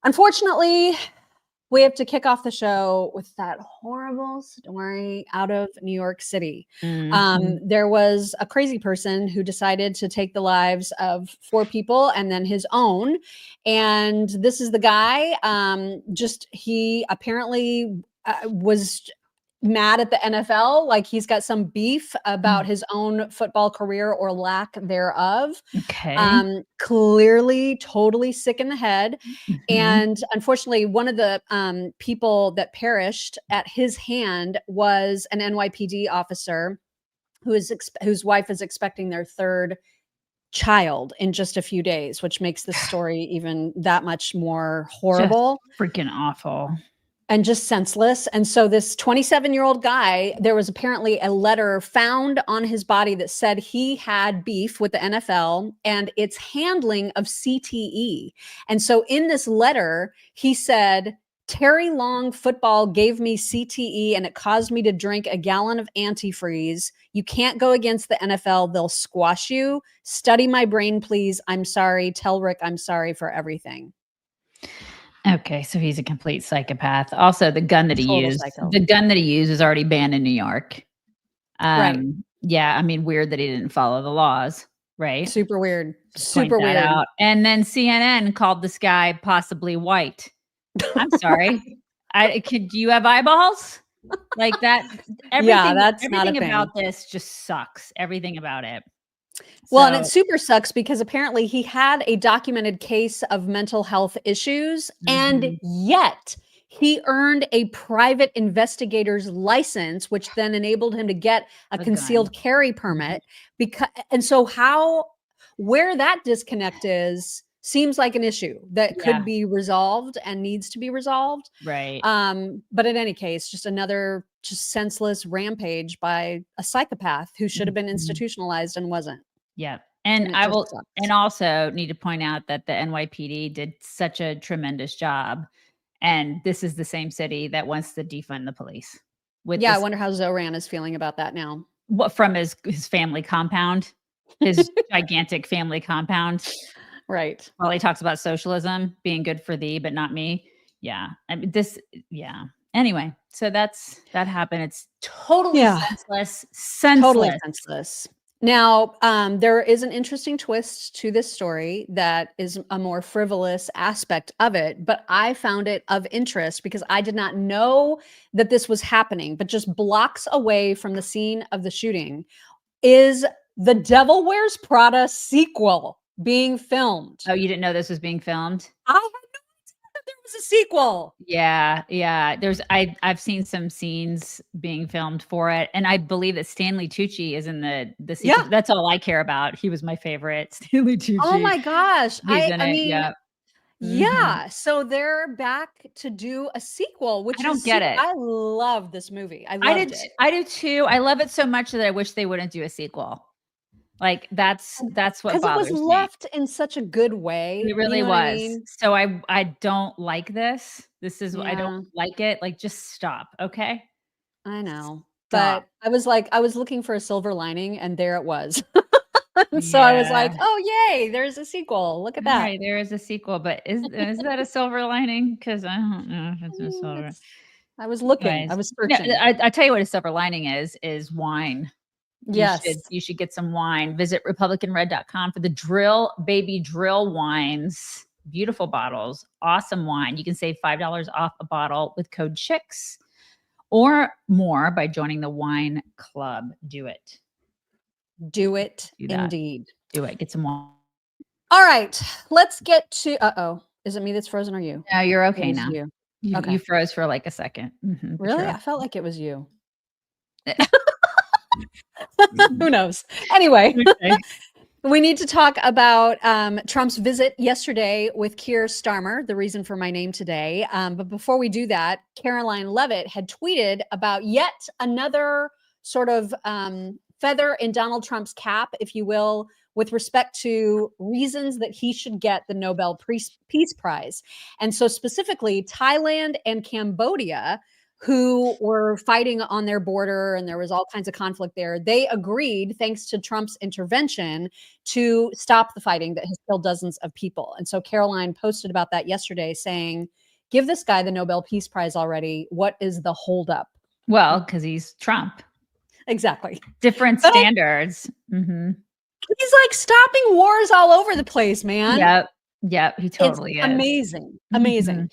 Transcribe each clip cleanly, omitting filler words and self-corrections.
Unfortunately, we have to kick off the show with that horrible story out of New York City. There was a crazy person who decided to take the lives of 4 people and then his own. And this is the guy, he apparently was mad at the NFL, like he's got some beef about his own football career or lack thereof. Okay. Clearly totally sick in the head. And unfortunately, one of the people that perished at his hand was an NYPD officer whose wife is expecting their 3rd child in just a few days, which makes the story even that much more horrible. Just freaking awful. And just senseless. And so this 27-year-old guy, there was apparently a letter found on his body that said he had beef with the NFL and its handling of CTE. And so in this letter, he said, Terry Long football gave me CTE and it caused me to drink a gallon of antifreeze. You can't go against the NFL. They'll squash you. Study my brain, please. I'm sorry. Tell Rick I'm sorry for everything. Okay, so he's a complete psychopath. Also, the gun that he used is already banned in New York. Right. Yeah, I mean, weird that he didn't follow the laws, right? Super weird. Just Super weird. Out. And then CNN called this guy possibly white. I'm sorry. Do you have eyeballs? Like that? Everything about this just sucks. Everything about it. Well, and it super sucks because apparently he had a documented case of mental health issues, and yet he earned a private investigator's license, which then enabled him to get a concealed carry permit. Where that disconnect is, seems like an issue that could be resolved and needs to be resolved. Right. But in any case, just another senseless rampage by a psychopath who should have been institutionalized and wasn't. Yeah. And and also need to point out that the NYPD did such a tremendous job. And this is the same city that wants to defund the police. I wonder how Zoran is feeling about that now. What, from his family compound, his gigantic family compound. Right. Well, he talks about socialism being good for thee, but not me. Yeah. I mean, Anyway, so that happened. It's totally senseless. Totally senseless. Now, there is an interesting twist to this story that is a more frivolous aspect of it, but I found it of interest because I did not know that this was happening, but just blocks away from the scene of the shooting is the Devil Wears Prada sequel being filmed. Oh, you didn't know this was being filmed? I had no idea that there was a sequel. Yeah. I've seen some scenes being filmed for it, and I believe that Stanley Tucci is in the sequel. Yeah. That's all I care about. He was my favorite, Stanley Tucci. Oh my gosh. Yeah. So they're back to do a sequel, which I don't get it. I love this movie. I loved it. I do too. I love it so much that I wish they wouldn't do a sequel. Like that's what bothers me. Because it was left in such a good way. It really was. I mean? So I don't like this. I don't like it. Like, just stop. Okay. I know. Stop. But I was looking for a silver lining, and there it was. So I was like, oh yay, there's a sequel. Look at that. Right, there is a sequel, but is that a silver lining? Because I don't know if it's a silver. I was looking. Anyways, I was searching. I tell you what a silver lining is wine. Yes. You should get some wine. Visit republicanred.com for the Drill Baby Drill wines. Beautiful bottles. Awesome wine. You can save $5 off a bottle with code CHICKS or more by joining the wine club. Do it. Do it. Indeed. Do it. Get some wine. All right. Let's get to, is it me that's frozen or you? No, you're okay now. Okay. You froze for like a second. Really? I felt like it was you. Who knows? Anyway, we need to talk about Trump's visit yesterday with Keir Starmer, the reason for my name today. But before we do that, Karoline Leavitt had tweeted about yet another sort of feather in Donald Trump's cap, if you will, with respect to reasons that he should get the Nobel Peace Prize. And so specifically, Thailand and Cambodia who were fighting on their border, and there was all kinds of conflict there. They agreed, thanks to Trump's intervention, to stop the fighting that has killed dozens of people. And so Karoline posted about that yesterday, saying, give this guy the Nobel Peace Prize already. What is the holdup? Well, because he's Trump. Exactly. Different standards. He's like stopping wars all over the place, man. Yep. He totally is. Amazing.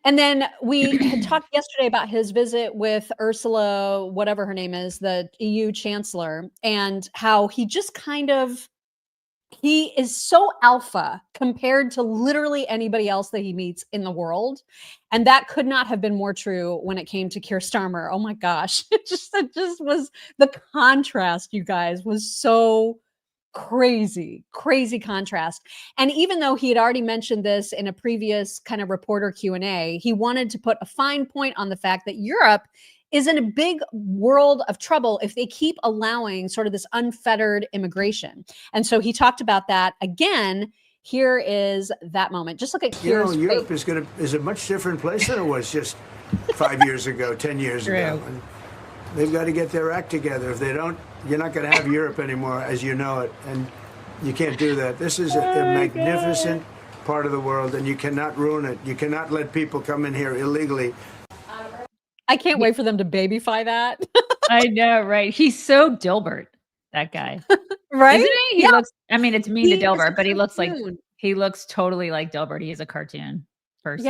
And then we had talked yesterday about his visit with Ursula, whatever her name is, the EU chancellor, and how he just he is so alpha compared to literally anybody else that he meets in the world. And that could not have been more true when it came to Keir Starmer. Oh my gosh. It just was, the contrast, you guys, was so crazy contrast. And even though he had already mentioned this in a previous kind of reporter Q&A, he wanted to put a fine point on the fact that Europe is in a big world of trouble if they keep allowing sort of this unfettered immigration. And so he talked about that again. Here is that moment. Just look at Keir's Europe is a much different place than it was just 5 years ago, 10 years ago. And they've got to get their act together. If they don't, you're not going to have Europe anymore as you know it. And you can't do that. This is a magnificent part of the world, and you cannot ruin it. You cannot let people come in here illegally. I can't wait for them to babyfy that. I know, right? He's so Dilbert, that guy. Right? Isn't he? He looks, I mean, it's mean to Dilbert, but he looks totally like Dilbert. He is a cartoon person.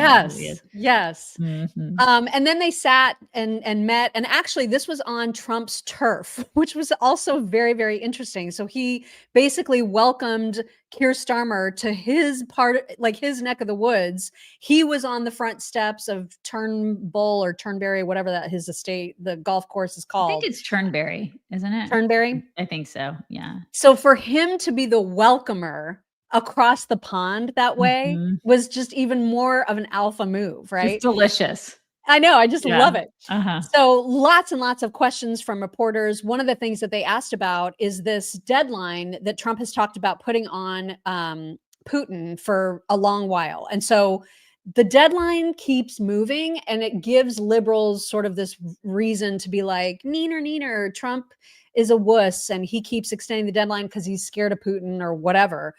Yes. And then they sat and met, and actually this was on Trump's turf, which was also very, very interesting. So he basically welcomed Keir Starmer to his part, like his neck of the woods. He was on the front steps of Turnbull or Turnberry, whatever that his estate, the golf course is called. I think it's Turnberry, isn't it? Turnberry? I think so. Yeah. So for him to be the welcomer across the pond that way was just even more of an alpha move, right? It's delicious. I know. I just love it. So lots and lots of questions from reporters. One of the things that they asked about is this deadline that Trump has talked about putting on Putin for a long while. And so the deadline keeps moving, and it gives liberals sort of this reason to be like, neener, Trump is a wuss and he keeps extending the deadline because he's scared of Putin or whatever.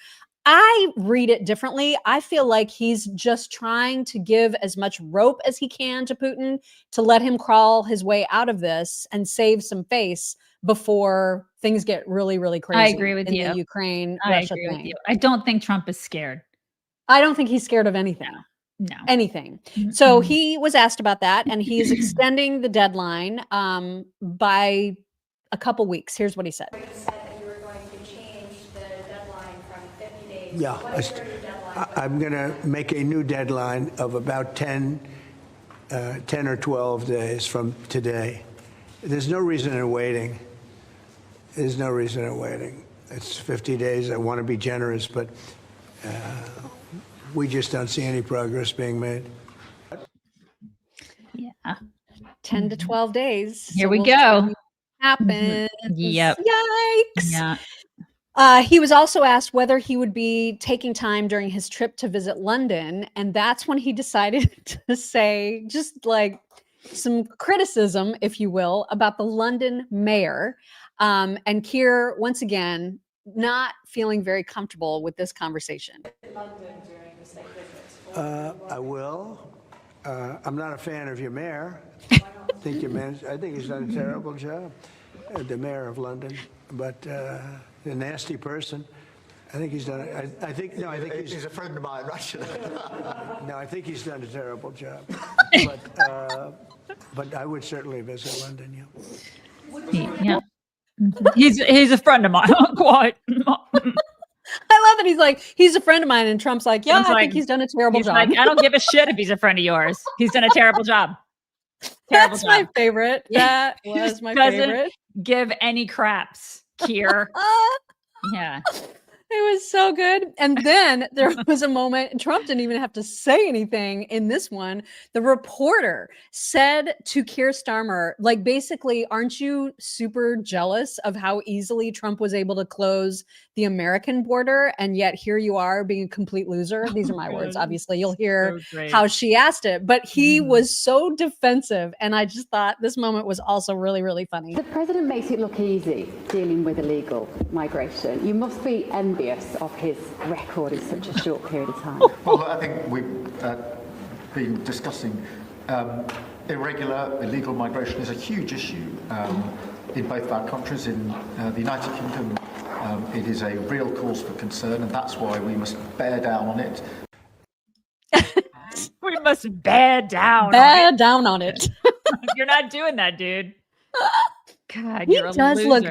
I read it differently. I feel like he's just trying to give as much rope as he can to Putin to let him crawl his way out of this and save some face before things get really, really crazy. I agree with you. The Ukraine, I Russia agree thing. with you. I don't think Trump is scared. I don't think he's scared of anything. No. Anything. So he was asked about that, and he's extending the deadline by a couple weeks. Here's what he said. Yeah, I'm going to make a new deadline of about 10 or 12 days from today. There's no reason in waiting. There's no reason in waiting. It's 50 days. I want to be generous, but we just don't see any progress being made. Yeah. 10 to 12 days. Here we go. Happens. Yep. Yikes. Yeah. He was also asked whether he would be taking time during his trip to visit London. And that's when he decided to say just like some criticism, if you will, about the London mayor. And Keir, once again, not feeling very comfortable with this conversation. I will. I'm not a fan of your mayor. I think he's done a terrible job, the mayor of London. But a nasty person. I think he's done it. I think he's a friend of mine, right? No, I think he's done a terrible job. But I would certainly visit London. Yeah. He's a friend of mine. Quite. I love that he's like, he's a friend of mine, and Trump's like, yeah, I think he's done a terrible job. Like, I don't give a shit if he's a friend of yours. He's done a terrible job. That's my favorite. That was my favorite. Give any craps, Keir. Yeah. It was so good. And then there was a moment, Trump didn't even have to say anything in this one. The reporter said to Keir Starmer, like, basically, aren't you super jealous of how easily Trump was able to close the American border? And yet here you are being a complete loser. These are my words, obviously. You'll hear how she asked it. But he was so defensive. And I just thought this moment was also really, really funny. The president makes it look easy dealing with illegal migration. You must be envious of his record in such a short period of time. Well, I think we've been discussing illegal migration is a huge issue in both of our countries. In the United Kingdom, it is a real cause for concern, and that's why we must bear down on it. We must bear down. Bear down on it. You're not doing that, dude. God, He you're a does loser. look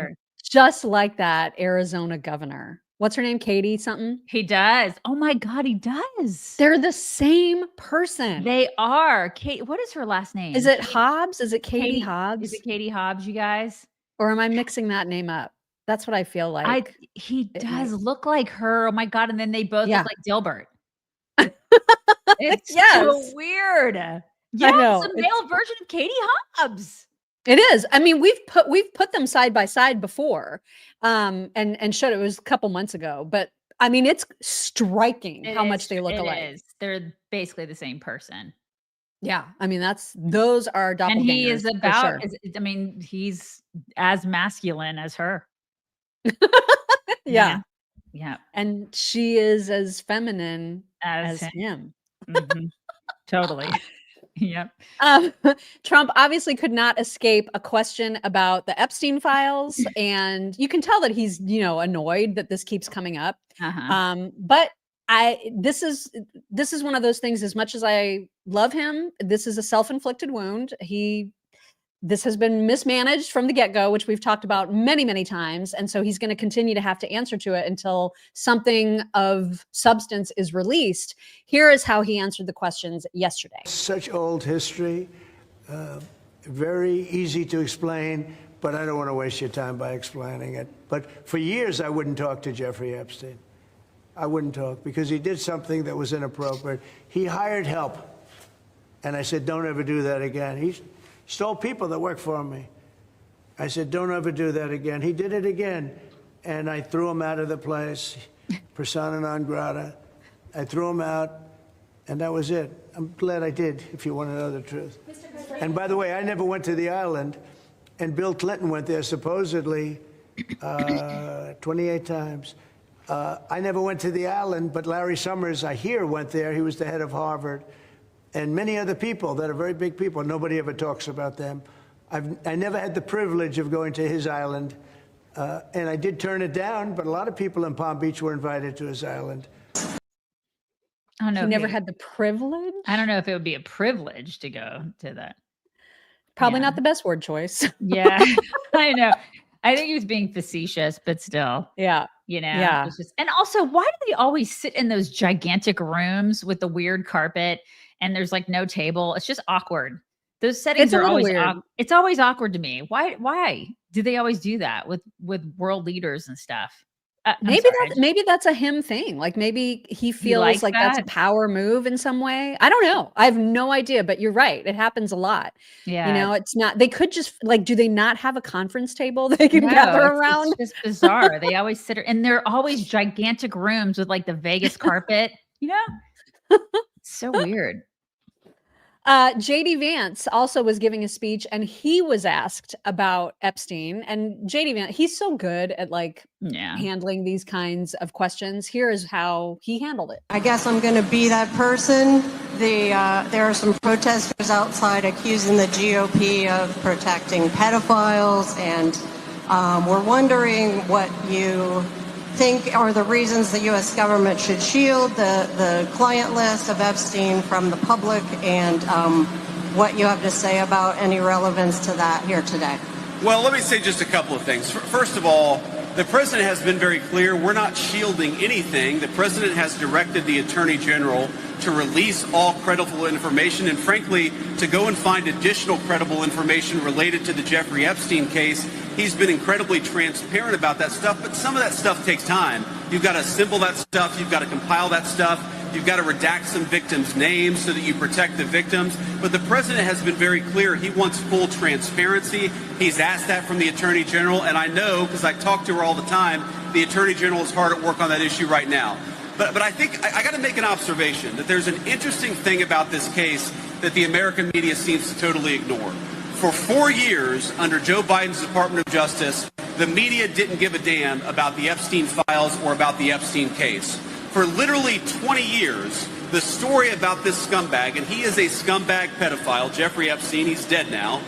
just like that Arizona governor. What's her name? Katie something? He does. Oh my God, he does. They're the same person. They are. Kate, what is her last name? Is it Hobbs? Is it Katie Hobbs? Is it Katie Hobbs, you guys? Or am I mixing that name up? That's what I feel like. He does look like her. Oh my God. And then they both look like Dilbert. It's so weird. Yeah, know. It's a male version of Katie Hobbs. It is. I mean, we've put them side by side before, and showed it was a couple months ago. But I mean, it's striking how much they look alike. It is. They're basically the same person. Yeah, I mean, those are doppelgangers. And he is about. Sure. I mean, he's as masculine as her. Yeah. Yeah. And she is as feminine as him. Mm-hmm. Totally. Yep. Trump obviously could not escape a question about the Epstein files, and you can tell that he's, annoyed that this keeps coming up. But this is one of those things. As much as I love him, this is a self-inflicted wound. This has been mismanaged from the get-go, which we've talked about many, many times. And so he's going to continue to have to answer to it until something of substance is released. Here is how he answered the questions yesterday. Such old history, very easy to explain, but I don't want to waste your time by explaining it. But for years, I wouldn't talk to Jeffrey Epstein. I wouldn't talk because he did something that was inappropriate. He hired help. And I said, don't ever do that again. He stole people that work for me. I said, don't ever do that again. He did it again. And I threw him out of the place, persona non grata. I threw him out, and that was it. I'm glad I did, if you want to know the truth. And by the way, I never went to the island, and Bill Clinton went there supposedly 28 times. I never went to the island, but Larry Summers, I hear, went there. He was the head of Harvard. And many other people that are very big people. Nobody ever talks about them. I never had the privilege of going to his island. And I did turn it down, but a lot of people in Palm Beach were invited to his island. I don't know. He never had the privilege? I don't know if it would be a privilege to go to that. Probably not the best word choice. Yeah, I know. I think he was being facetious, but still. Yeah. Yeah. It's just, and also, why do they always sit in those gigantic rooms with the weird carpet and there's like no table? It's just awkward. Those settings are always weird. It's always awkward to me. Why do they always do that with world leaders and stuff? Maybe that's a him thing. Like maybe he feels like that's a power move in some way. I don't know. I have no idea, but you're right. It happens a lot. Yeah. It's not, they could just do they not have a conference table they can gather around? It's just bizarre. They always sit, and they're always gigantic rooms with like the Vegas carpet, It's so weird. JD Vance also was giving a speech, and he was asked about Epstein. And JD Vance, he's so good at handling these kinds of questions. Here is how he handled it. I guess I'm going to be that person. There are some protesters outside accusing the GOP of protecting pedophiles, and we're wondering what you think are the reasons the U.S. government should shield the client list of Epstein from the public, and what you have to say about any relevance to that here today. Well, let me say just a couple of things. First of all, the president has been very clear. We're not shielding anything. The president has directed the attorney general to release all credible information, and frankly, to go and find additional credible information related to the Jeffrey Epstein case. He's been incredibly transparent about that stuff, but some of that stuff takes time. You've got to assemble that stuff. You've got to compile that stuff. You've got to redact some victims' names so that you protect the victims. But the president has been very clear. He wants full transparency. He's asked that from the Attorney General. And I know, because I talk to her all the time, the Attorney General is hard at work on that issue right now. But I think I got to make an observation that there's an interesting thing about this case that the American media seems to totally ignore. For 4 years, under Joe Biden's Department of Justice, the media didn't give a damn about the Epstein files or about the Epstein case. For literally 20 years, the story about this scumbag, and he is a scumbag pedophile, Jeffrey Epstein, he's dead now,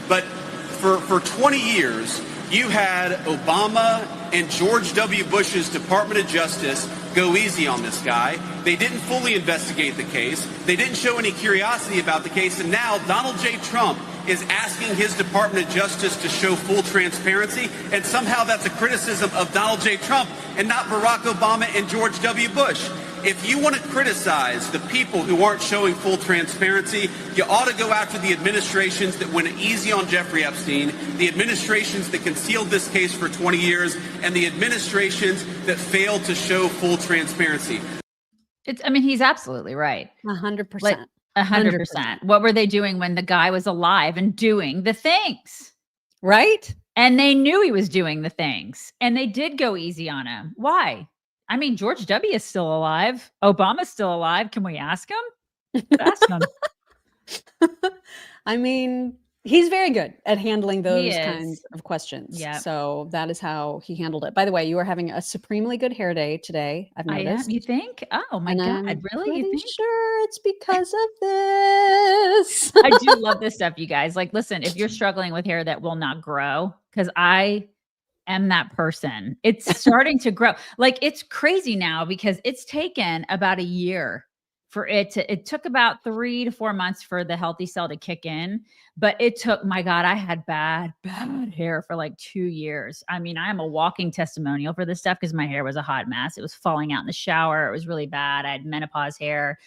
but for 20 years, you had Obama and George W. Bush's Department of Justice go easy on this guy. They didn't fully investigate the case. They didn't show any curiosity about the case. And now Donald J. Trump is asking his Department of Justice to show full transparency. And somehow that's a criticism of Donald J. Trump and not Barack Obama and George W. Bush. If you want to criticize the people who aren't showing full transparency, you ought to go after the administrations that went easy on Jeffrey Epstein, the administrations that concealed this case for 20 years, and the administrations that failed to show full transparency. He's absolutely right. 100%. Like, 100%. What were they doing when the guy was alive and doing the things? Right? And they knew he was doing the things. And they did go easy on him. Why? I mean, George W. is still alive. Obama's still alive. Can we ask him? Ask him. I mean, he's very good at handling those kinds of questions. Yeah. So that is how he handled it. By the way, you are having a supremely good hair day today. I've noticed. You think? Oh my And God. I'm Really? You pretty think? sure it's because of this. I do love this stuff, you guys. Like, listen, if you're struggling with hair that will not grow, because I am that person, it's starting to grow. Like, it's crazy now because it's taken about a year for it took about 3 to 4 months for the Healthycell to kick in. But it took, my God, I had bad hair for like 2 years. I mean, I am a walking testimonial for this stuff because my hair was a hot mess. It was falling out in the shower. It was really bad. I had menopause hair.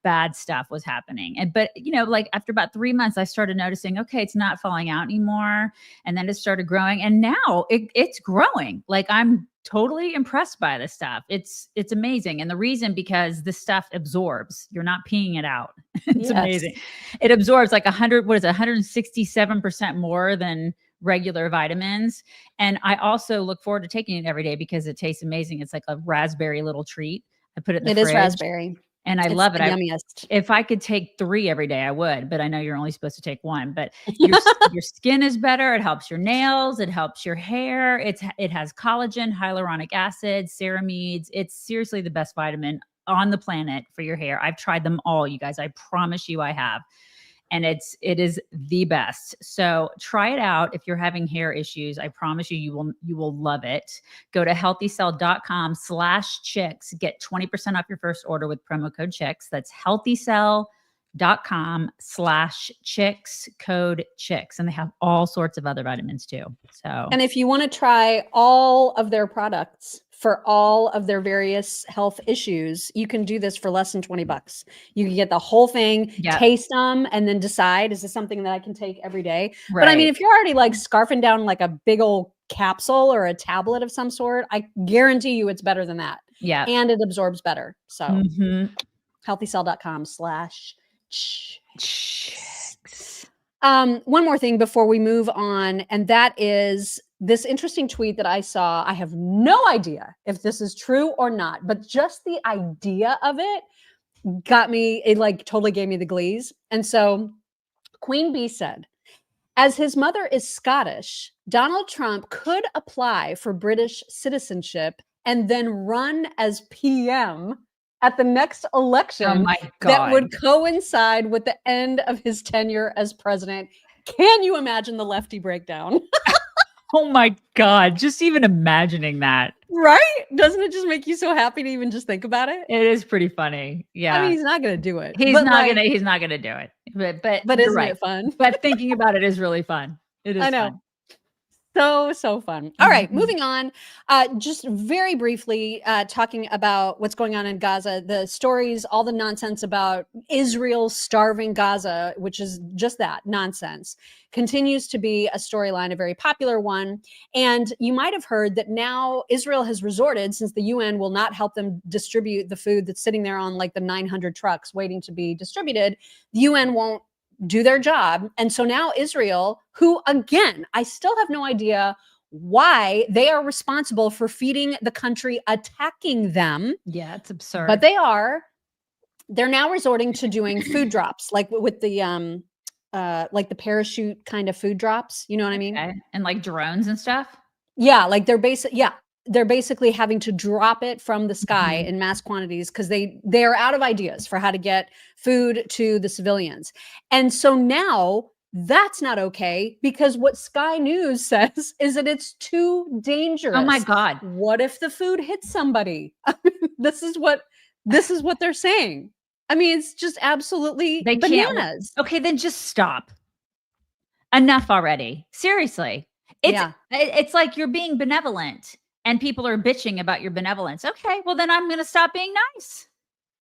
Bad stuff was happening. But like after about 3 months, I started noticing, okay, it's not falling out anymore. And then it started growing. And now it's growing. Like, I'm totally impressed by this stuff. It's amazing. And the reason, because this stuff absorbs, you're not peeing it out. It's amazing. It absorbs like 167% more than regular vitamins. And I also look forward to taking it every day because it tastes amazing. It's like a raspberry little treat. I put it in the fridge. It is raspberry. And I It's love it. the yummiest. If I could take 3 every day, I would, but I know you're only supposed to take 1. But your skin is better. It helps your nails. It helps your hair. It has collagen, hyaluronic acid, ceramides. It's seriously the best vitamin on the planet for your hair. I've tried them all, you guys. I promise you I have. And it is the best. So try it out if you're having hair issues. I promise you will love it. Go to healthycell.com/chicks. Get 20% off your first order with promo code chicks. That's healthycell.com/chicks, code chicks. And they have all sorts of other vitamins too. So, And if you want to try all of their products for all of their various health issues, you can do this for less than $20. You can get the whole thing, taste them, and then decide, is this something that I can take every day? Right. But I mean, if you're already like scarfing down like a big old capsule or a tablet of some sort, I guarantee you it's better than that. Yeah. And it absorbs better. So healthycell.com/chicks. One more thing before we move on, and that is this interesting tweet that I saw. I have no idea if this is true or not, but just the idea of it got me, it like totally gave me the glees. And so Queen Bee said, as his mother is Scottish, Donald Trump could apply for British citizenship and then run as PM at the next election that would coincide with the end of his tenure as president. Can you imagine the lefty breakdown? Oh my God. Just even imagining that. Right? Doesn't it just make you so happy to even just think about it? It is pretty funny. Yeah. I mean, he's not going to do it. He's not going to do it. But isn't right. it fun? But thinking about it is really fun. It is I know. fun. So fun. All right, moving on. Just very briefly, talking about what's going on in Gaza, the stories, all the nonsense about Israel starving Gaza, which is just that nonsense, continues to be a storyline, a very popular one. And you might have heard that now Israel has resorted, since the UN will not help them distribute the food that's sitting there on like the 900 trucks waiting to be distributed, the UN won't do their job. And so now Israel, who again, I still have no idea why they are responsible for feeding the country attacking them. Yeah, it's absurd. But they're now resorting to doing food drops, like with the parachute kind of food drops. You know what I mean? Okay. And like drones and stuff. Yeah, like they're basically having to drop it from the sky in mass quantities because they're out of ideas for how to get food to the civilians. And so now that's not okay, because what Sky News says is that it's too dangerous. Oh my God. What if the food hits somebody? I mean, this is what they're saying. I mean, it's just absolutely bananas. Okay, then just stop. Enough already. Seriously. It's like you're being benevolent. And people are bitching about your benevolence. Okay, well then I'm going to stop being nice.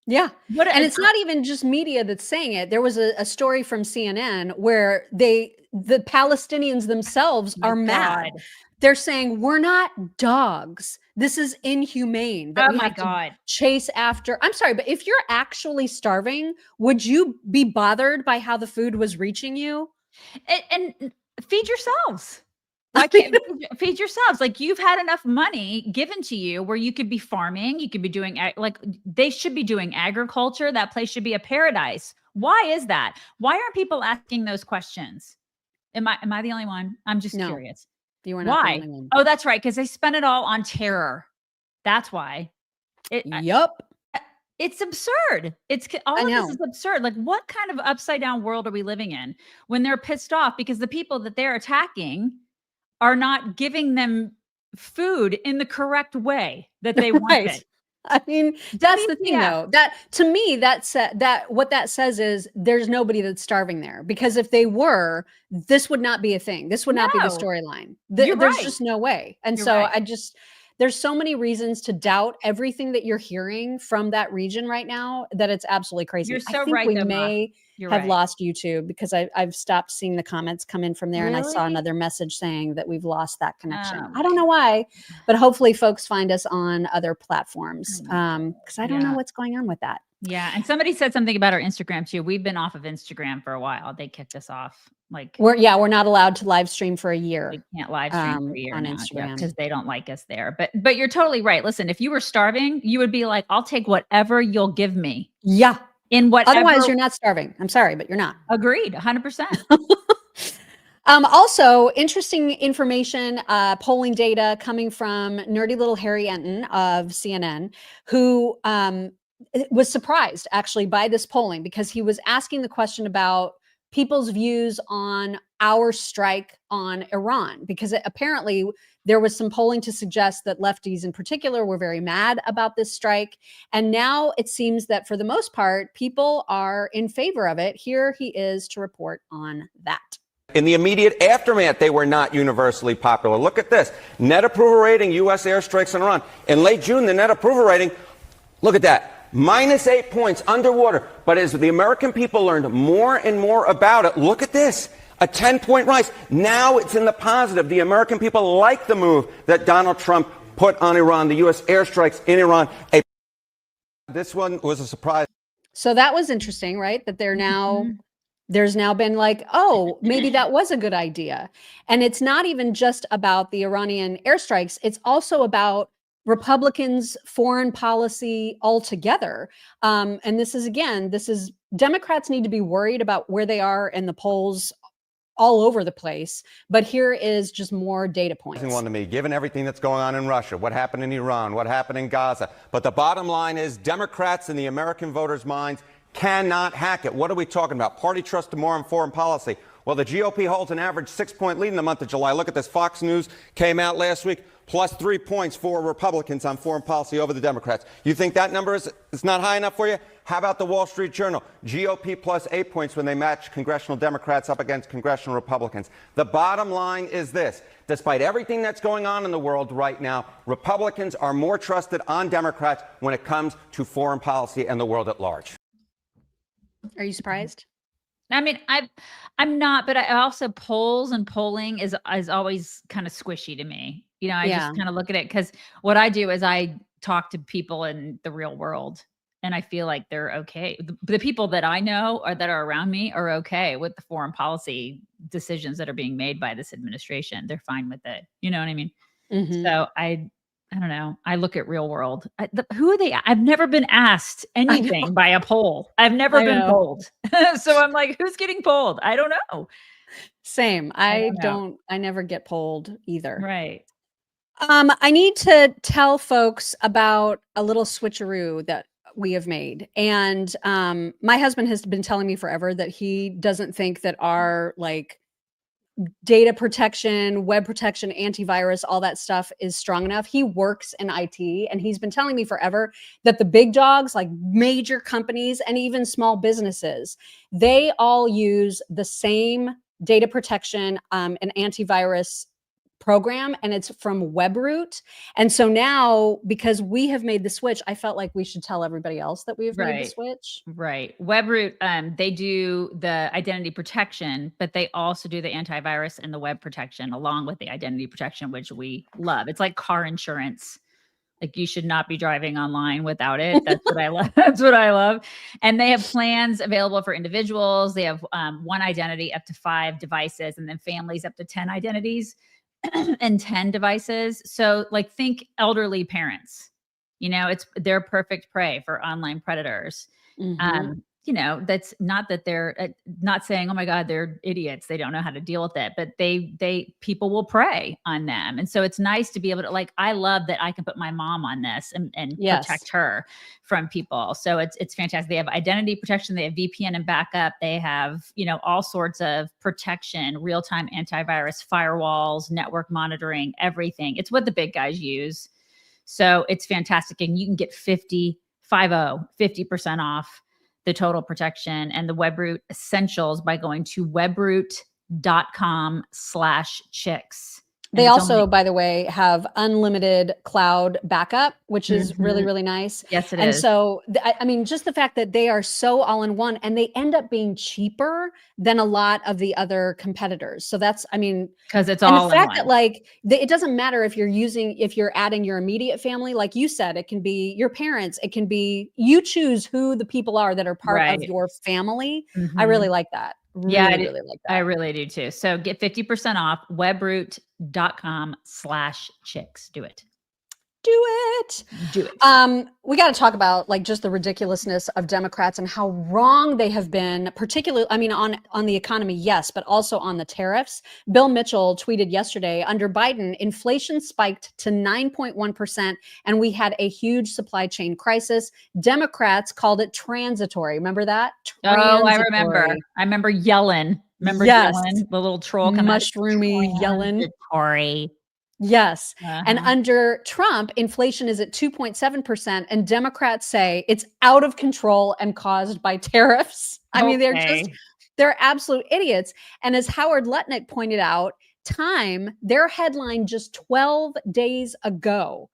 Yeah. And it's not even just media that's saying it. There was a story from CNN where the Palestinians themselves are mad. They're saying, we're not dogs. This is inhumane. That we have to chase after. I'm sorry, but if you're actually starving, would you be bothered by how the food was reaching you? And feed yourselves. Feed yourselves. Like, you've had enough money given to you where you could be farming, you could be doing, like, they should be doing agriculture. That place should be a paradise. Why is that? Why aren't people asking those questions? Am I the only one? I'm just curious. You are not the only one. Oh, that's right, because they spent it all on terror. That's why. It's absurd. All of this is absurd. Like, what kind of upside down world are we living in when they're pissed off because the people that they're attacking are not giving them food in the correct way that they want it? I mean, that's the thing, though. That, to me, what that says is there's nobody that's starving there, because if they were, this would not be a thing. This would not be the storyline. There's just no way. And there's so many reasons to doubt everything that you're hearing from that region right now that it's absolutely crazy. You're so I think right, we may have lost YouTube, because I've stopped seeing the comments come in from there. Really? And I saw another message saying that we've lost that connection. I don't know why, but hopefully folks find us on other platforms, because I don't know what's going on with that. Yeah. And somebody said something about our Instagram too. We've been off of Instagram for a while. They kicked us off. Like, we're not allowed to live stream for a year. We can't live stream for a year on now, Instagram, because they don't like us there. But you're totally right. Listen, if you were starving, you would be like, I'll take whatever you'll give me. Yeah. In whatever. Otherwise, you're not starving. I'm sorry, but you're not. Agreed. 100%. Also, interesting information, polling data coming from nerdy little Harry Enten of CNN, who was surprised actually by this polling, because he was asking the question about people's views on our strike on Iran, because apparently there was some polling to suggest that lefties in particular were very mad about this strike. And now it seems that for the most part, people are in favor of it. Here he is to report on that. In the immediate aftermath, they were not universally popular. Look at this. Net approval rating, U.S. airstrikes on Iran. In late June, the net approval rating, look at that. -8 points underwater. But as the American people learned more and more about it, look at this. A 10-point rise. Now it's in the positive. The American people like the move that Donald Trump put on Iran, the U.S. airstrikes in Iran. This one was a surprise. So that was interesting, right? That they're now, there's now been like, oh, maybe that was a good idea. And it's not even just about the Iranian airstrikes. It's also about Republicans' foreign policy altogether. And this is Democrats need to be worried about where they are in the polls all over the place. But here is just more data points. One to me, given everything that's going on in Russia, what happened in Iran, what happened in Gaza. But the bottom line is Democrats in the American voters' minds cannot hack it. What are we talking about? Party trust to more on foreign policy. Well, the GOP holds an average 6-point lead in the month of July. Look at this. Fox News came out last week. +3 points for Republicans on foreign policy over the Democrats. You think that number is not high enough for you? How about the Wall Street Journal? GOP plus 8 points when they match congressional Democrats up against congressional Republicans. The bottom line is this. Despite everything that's going on in the world right now, Republicans are more trusted on Democrats when it comes to foreign policy and the world at large. Are you surprised? I mean, I'm not, but I also polls and polling is always kind of squishy to me. You know, I just kind of look at it because what I do is I talk to people in the real world, and I feel like they're okay. The people that I know or that are around me are okay with the foreign policy decisions that are being made by this administration. They're fine with it. You know what I mean? Mm-hmm. So I don't know. I look at real world. Who are they? I've never been asked anything by a poll. I've never been polled. So I'm like, who's getting polled? I don't know. Same. I never get polled either. Right. I need to tell folks about a little switcheroo that we have made. And my husband has been telling me forever that he doesn't think that our data protection, web protection, antivirus, all that stuff is strong enough. He works in IT, and he's been telling me forever that the big dogs, like major companies and even small businesses, they all use the same data protection and antivirus program, and it's from Webroot. And so now, because we have made the switch, I felt like we should tell everybody else that we have made the switch. Right. Webroot, they do the identity protection, but they also do the antivirus and the web protection along with the identity protection, which we love. It's like car insurance. Like, you should not be driving online without it. That's what I love. That's what I love. And they have plans available for individuals. They have one identity up to 5 devices, and then families up to 10 identities and 10 devices. So think elderly parents, they're perfect prey for online predators. Mm-hmm. That's not that they're not saying, oh my God, they're idiots, they don't know how to deal with it, but people will prey on them. And so it's nice to be able to, I love that I can put my mom on this and protect her from people. So it's fantastic. They have identity protection, they have VPN and backup, they have, all sorts of protection, real-time antivirus, firewalls, network monitoring, everything. It's what the big guys use. So it's fantastic. And you can get 50% off the total protection and the Webroot essentials by going to webroot.com/chicks. They also, by the way, have unlimited cloud backup, which is really, really nice. Yes, it is. And so, I mean, just the fact that they are so all in one, and they end up being cheaper than a lot of the other competitors. So that's, because it's all the fact in one. that it doesn't matter if you're adding your immediate family, like you said, it can be your parents, it can be, you choose who the people are that are part of your family. Mm-hmm. I really like that. I really like that. I really do too. So get 50% off webroot.com/chicks. Do it. We got to talk about just the ridiculousness of Democrats and how wrong they have been, particularly, on the economy, yes, but also on the tariffs. Bill Mitchell tweeted yesterday, under Biden, inflation spiked to 9.1%, and we had a huge supply chain crisis. Democrats called it transitory. Remember that? Oh, I remember. I remember Yellen. Yellen, the little troll, mushroomy Yellen. Yes. Uh-huh. And under Trump, inflation is at 2.7%, and Democrats say it's out of control and caused by tariffs. I mean, they're absolute idiots. And as Howard Lutnick pointed out, their headline just 12 days ago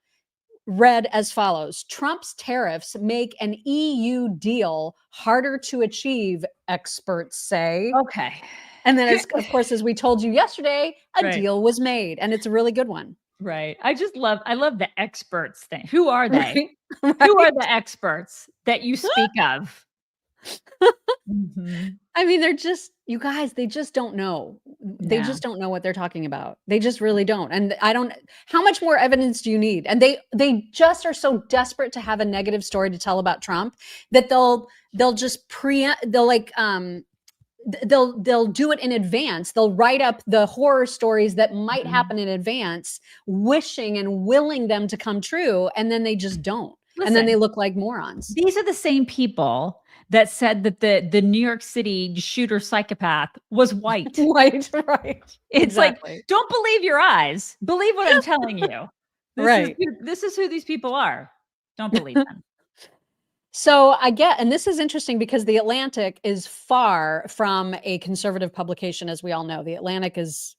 read as follows: Trump's tariffs make an EU deal harder to achieve, experts say. Okay. And then, of course, as we told you yesterday, a deal was made, and it's a really good one. Right. I love the experts thing. Who are they? Right. Who are the experts that you speak of? Mm-hmm. I mean, they're just, you guys, they just don't know. They just don't know what they're talking about. They just really don't. And how much more evidence do you need? And they just are so desperate to have a negative story to tell about Trump that they'll do it in advance. They'll write up the horror stories that might happen in advance, wishing and willing them to come true. And then they just don't. Listen, and then they look like morons. These are the same people that said that the New York City shooter psychopath was white. White, right. It's exactly. Don't believe your eyes. Believe what I'm telling you. This is who these people are. Don't believe them. So and this is interesting because The Atlantic is far from a conservative publication, as we all know. The Atlantic is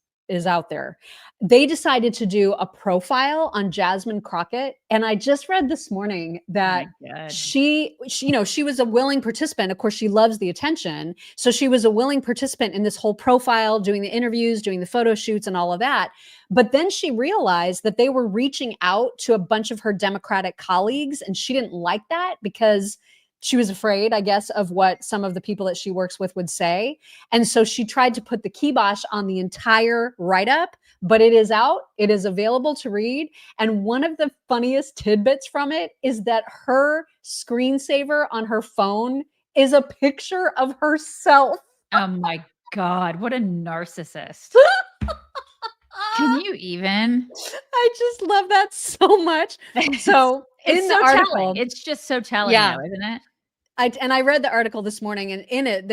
out there. They decided to do a profile on Jasmine Crockett, and I just read this morning that she was a willing participant. Of course, she loves the attention, so she was a willing participant in this whole profile, doing the interviews, doing the photo shoots, and all of that. But then she realized that they were reaching out to a bunch of her Democratic colleagues, and she didn't like that because she was afraid, I guess, of what some of the people that she works with would say. And so she tried to put the kibosh on the entire write-up, but it is out. It is available to read. And one of the funniest tidbits from it is that her screensaver on her phone is a picture of herself. Oh my God, what a narcissist. Can you even? I just love that so much. So it's in so the article, telling. It's just so telling, Yeah. though, isn't it? I read the article this morning, and in it,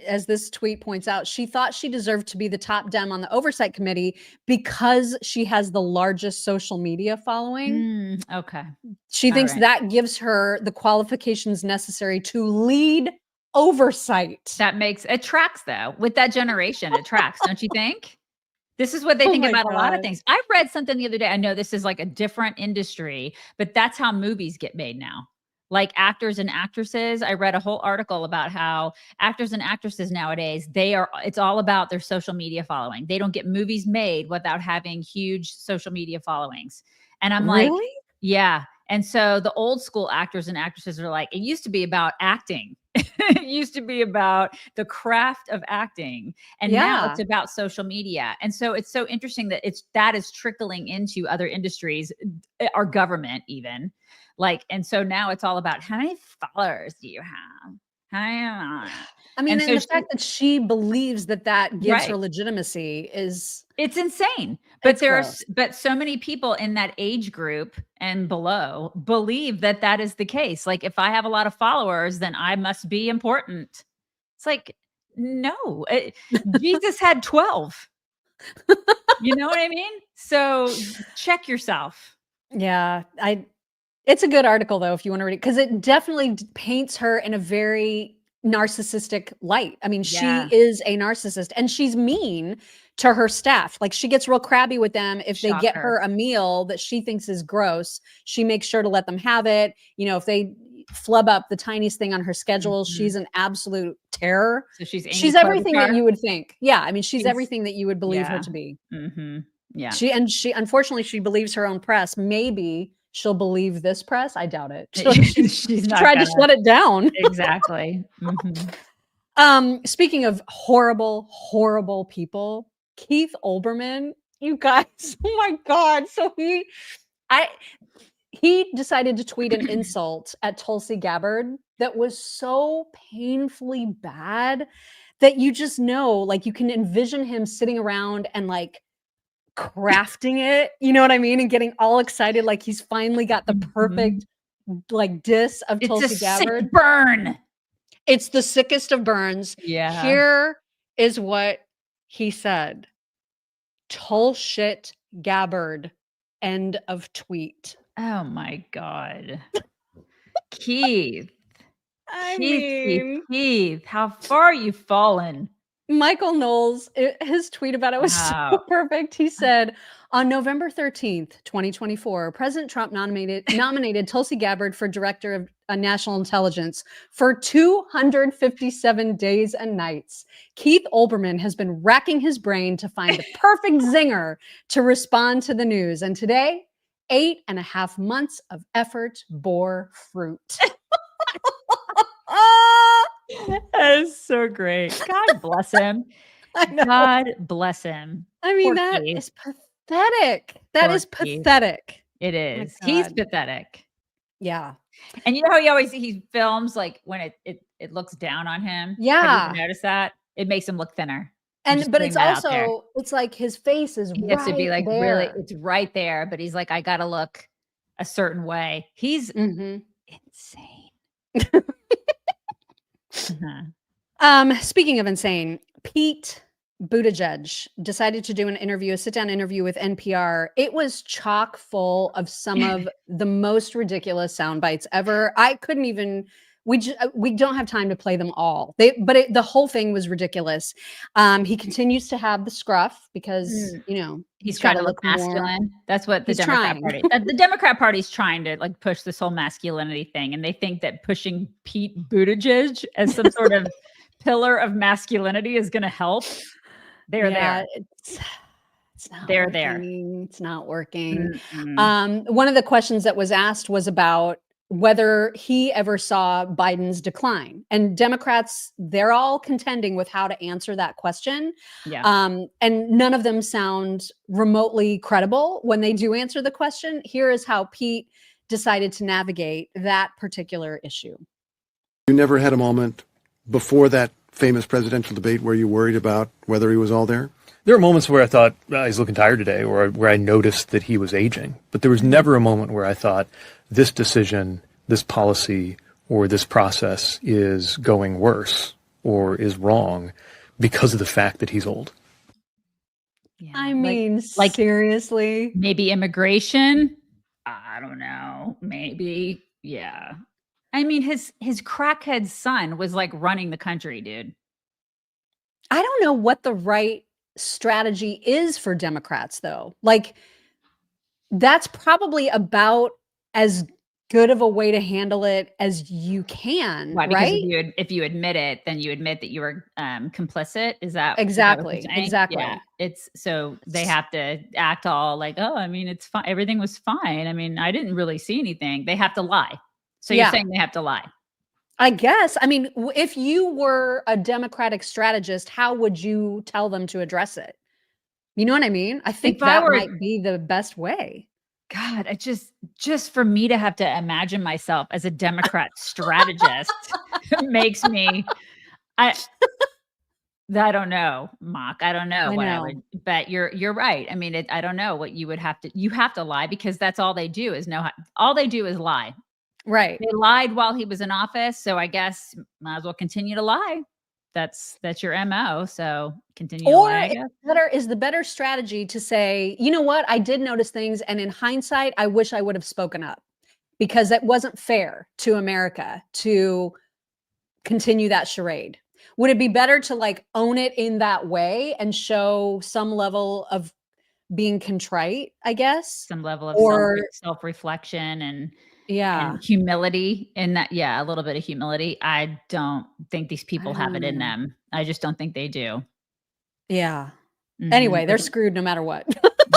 as this tweet points out, she thought she deserved to be the top Dem on the oversight committee because she has the largest social media following. Okay. She All thinks right. that gives her the qualifications necessary to lead oversight. That makes it tracks, though. With that generation, it tracks, don't you think? This is what they Oh think my about a lot of God. things. I read something the other day. I know this is like a different industry, but that's how movies get made now. Like actors and actresses. I read a whole article about how actors and actresses nowadays, it's all about their social media following. They don't get movies made without having huge social media followings. And I'm like, Really? yeah. And so the old school actors and actresses are like, it used to be about acting. It used to be about the craft of acting. And now Yeah. it's about social media. And so it's so interesting that that is trickling into other industries, our government even. And so now it's all about how many followers do you have? I And mean, and so the fact that she believes that gives her Right. legitimacy is It's insane. But It's gross. but so many people in that age group and below believe that that is the case. Like if I have a lot of followers, then I must be important. It's like, no, Jesus had 12. You know what I mean? So check yourself. Yeah, it's a good article though, if you want to read it, because it definitely paints her in a very narcissistic light. I mean, Yeah. she is a narcissist, and she's mean to her staff. Like she gets real crabby with them. If they get Shocker. her a meal that she thinks is gross, she makes sure to let them have it. If they flub up the tiniest thing on her schedule, she's an absolute terror. So she's She's everything that you would think. Yeah, I mean, she's She's- everything that you would believe her yeah. to be. Yeah. She unfortunately she believes her own press. Maybe she'll believe this press. I doubt it. She's not tried to gonna. shut it down. Exactly. Mhm. Speaking of horrible, horrible people, Keith Olbermann, you guys, oh my God. So he decided to tweet an insult at Tulsi Gabbard that was so painfully bad that you just know, like you can envision him sitting around and like crafting it, you know what I mean? And getting all excited like he's finally got the perfect like diss of It's Tulsi a sick Gabbard. burn. It's the sickest of burns. Yeah. Here is what he said. Tulshit Gabbard. End of tweet. Oh my God. Keith. I Keith, mean, Keith, how far you fallen? Michael Knowles, his tweet about it was so Wow. perfect. He said, on November 13th, 2024, President Trump nominated Tulsi Gabbard for Director of National Intelligence for 257 days and nights. Keith Olbermann has been racking his brain to find the perfect zinger to respond to the news. And today, 8.5 months of effort bore fruit. That is so great. God bless him. I know. God bless him. I mean, Poor that Keith. is pathetic. That Poor is Keith. pathetic. It My is. He's God. pathetic. Yeah. And you know how he films like when it looks down on him? Have Yeah. you ever noticed that? It makes him look thinner. I'm just But putting it's that out there. also, it's like his face is He right has to be like there. really, it's right there, but he's like, I gotta look a certain way. He's Mhm. insane. Speaking of insane, Pete Buttigieg decided to do a sit-down interview with NPR. It was chock full of some of the most ridiculous sound bites ever. I couldn't even. We don't have time to play them all. The whole thing was ridiculous. He continues to have the scruff because he's trying to look masculine. That's what the Democrat Party's trying to like push this whole masculinity thing, and they think that pushing Pete Buttigieg as some sort of pillar of masculinity is going to help. They're there. It's not there. It's not working. One of the questions that was asked was about whether he ever saw Biden's decline. And Democrats, they're all contending with how to answer that question. Yeah. And none of them sound remotely credible when they do answer the question. Here is how Pete decided to navigate that particular issue. You never had a moment before that famous presidential debate where you worried about whether he was all there? There were moments where I thought, he's looking tired today, or where I noticed that he was aging. But there was never a moment where I thought, this decision, this policy, or this process is going worse or is wrong because of the fact that he's old. Yeah, I mean, like seriously? Maybe immigration? I don't know. Maybe. Yeah. I mean, his crackhead son was like running the country, dude. I don't know what the right strategy is for Democrats, though. Like, that's probably about as good of a way to handle it as you can, right? If you admit it, then you admit that you were complicit. Is that exactly? Exactly. Yeah. It's so they have to act all like, oh, I mean, it's fine. Everything was fine. I mean, I didn't really see anything. They have to lie. So you're saying they have to lie? I guess. I mean, if you were a Democratic strategist, how would you tell them to address it? You know what I mean? I think that might be the best way. God, it just for me to have to imagine myself as a Democrat strategist makes me, I don't know, Mock. I don't know what I would, but you're right. I mean, I don't know what you would have to, you have to lie because that's all they do is all they do is lie. Right. They lied while he was in office. So I guess might as well continue to lie. That's your MO. So continue to lie, I guess. Is the better strategy to say, you know what? I did notice things. And in hindsight, I wish I would have spoken up because it wasn't fair to America to continue that charade. Would it be better to like own it in that way and show some level of being contrite, I guess? Some level of self-reflection and humility in that. Yeah. A little bit of humility. I don't think these people have it in them. I just don't think they do. Yeah. Mm-hmm. Anyway, they're screwed no matter what.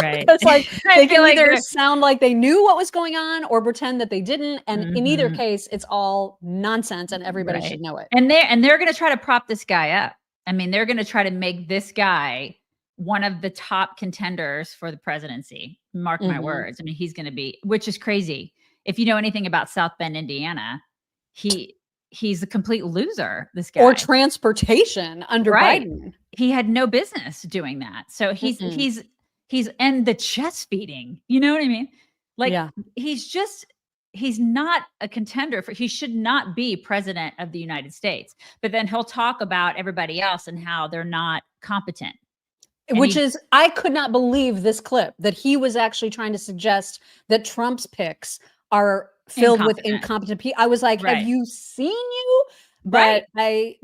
Right. It's like they can either sound like they knew what was going on or pretend that they didn't. And in either case, it's all nonsense and everybody should know it. And they're going to try to prop this guy up. I mean, they're going to try to make this guy one of the top contenders for the presidency. Mark my words. I mean, he's going to be, which is crazy. If you know anything about South Bend, Indiana, he's a complete loser, this guy. Or transportation under Biden. He had no business doing that. So he's and the chest feeding, you know what I mean? Like he's not a contender he should not be president of the United States. But then he'll talk about everybody else and how they're not competent. I could not believe this clip that he was actually trying to suggest that Trump's picks are filled with incompetent people. I was like, have you seen you? But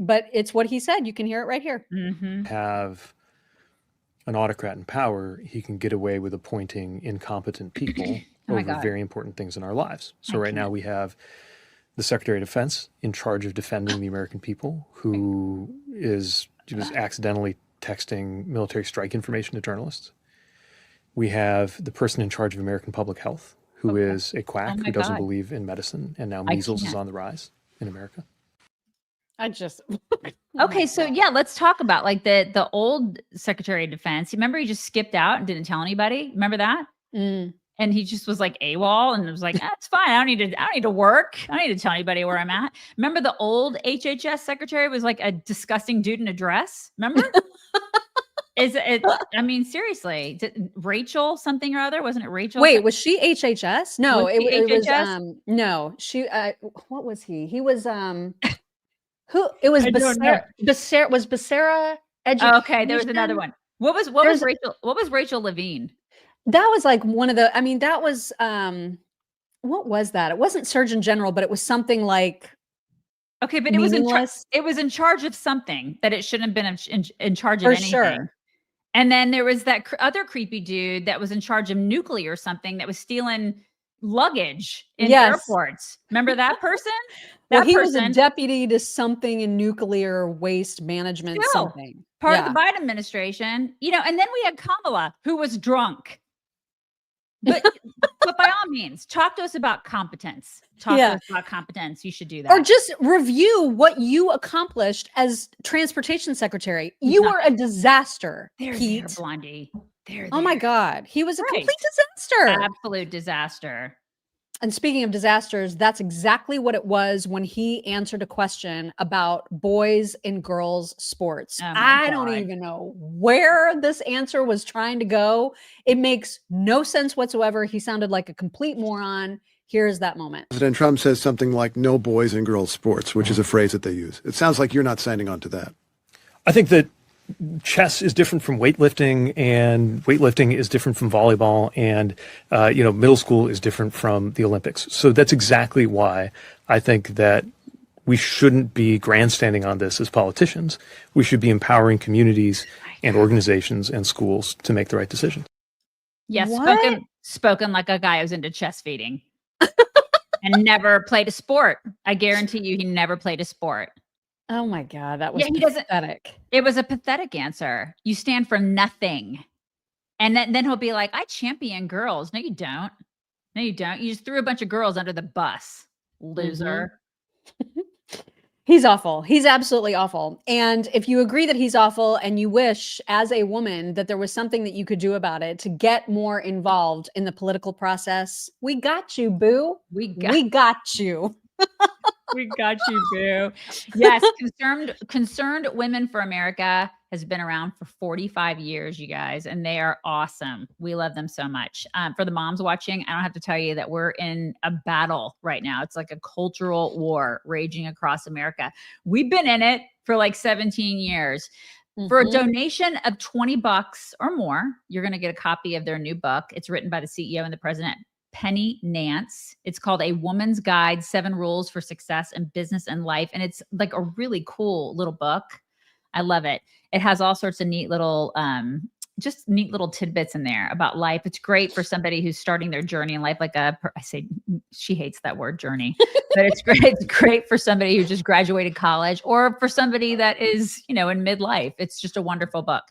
but it's what he said. You can hear it right here. Mm-hmm. Have an autocrat in power, he can get away with appointing incompetent people over very important things in our lives. So right now we have the Secretary of Defense in charge of defending the American people, who was accidentally texting military strike information to journalists. We have the person in charge of American public health, who is a quack who doesn't believe in medicine, and now measles is on the rise in America. Okay, so let's talk about like the old Secretary of Defense. Remember, he just skipped out and didn't tell anybody. Remember that? Mm. And he just was like AWOL, and it was like, it's fine. I don't need to work. I don't need to tell anybody where I'm at. Remember, the old HHS secretary was like a disgusting dude in a dress. Remember? I mean, seriously, Rachel something or other? Wasn't it Rachel? Wait, was she HHS? No, it HHS? was no. She what was he? He was who? It was Becerra. Was Becerra Okay, there was another one. What was Rachel Levine? That was like one of the, I mean, that was, what was that? It wasn't Surgeon General, but it was something like, okay, but it was in charge of something that it shouldn't have been in charge of anything. Sure. And then there was that other creepy dude that was in charge of nuclear or something that was stealing luggage in airports. Remember that person? He was a deputy to something in nuclear waste management, something. Part of the Biden administration, and then we had Kamala, who was drunk. But by all means, talk to us about competence. Talk to us about competence. You should do that. Or just review what you accomplished as transportation secretary. You were a disaster, Pete. There, Blondie. There. Oh my God. He was a complete disaster. Absolute disaster. And speaking of disasters, that's exactly what it was when he answered a question about boys and girls sports. I don't even know where this answer was trying to go. It makes no sense whatsoever. He sounded like a complete moron. Here's that moment. President Trump says something like no boys and girls sports, which is a phrase that they use. It sounds like you're not signing on to that. I think that chess is different from weightlifting, and weightlifting is different from volleyball, and middle school is different from the Olympics. So that's exactly why I think that we shouldn't be grandstanding on this as politicians. We should be empowering communities and organizations and schools to make the right decisions. Yes, spoken like a guy who's into chest feeding and never played a sport. I guarantee you, he never played a sport. Oh my God, that was pathetic. It was a pathetic answer. You stand for nothing. And then he'll be like, I champion girls. No, you don't. No, you don't. You just threw a bunch of girls under the bus, loser. He's awful. He's absolutely awful. And if you agree that he's awful and you wish as a woman that there was something that you could do about it to get more involved in the political process, we got you, boo. We got you. We got you, boo. Yes, Concerned Women for America has been around for 45 years, you guys, and they are awesome. We love them so much. For the moms watching, I don't have to tell you that we're in a battle right now. It's like a cultural war raging across America. We've been in it for like 17 years. For a donation of $20 or more, you're going to get a copy of their new book. It's written by the CEO and the president, Penny Nance. It's called A Woman's Guide, 7 Rules for Success in Business and Life. And it's like a really cool little book. I love it. It has all sorts of neat little, just neat little tidbits in there about life. It's great for somebody who's starting their journey in life. I say, she hates that word journey, but it's great. It's great for somebody who just graduated college or for somebody that is, in midlife. It's just a wonderful book.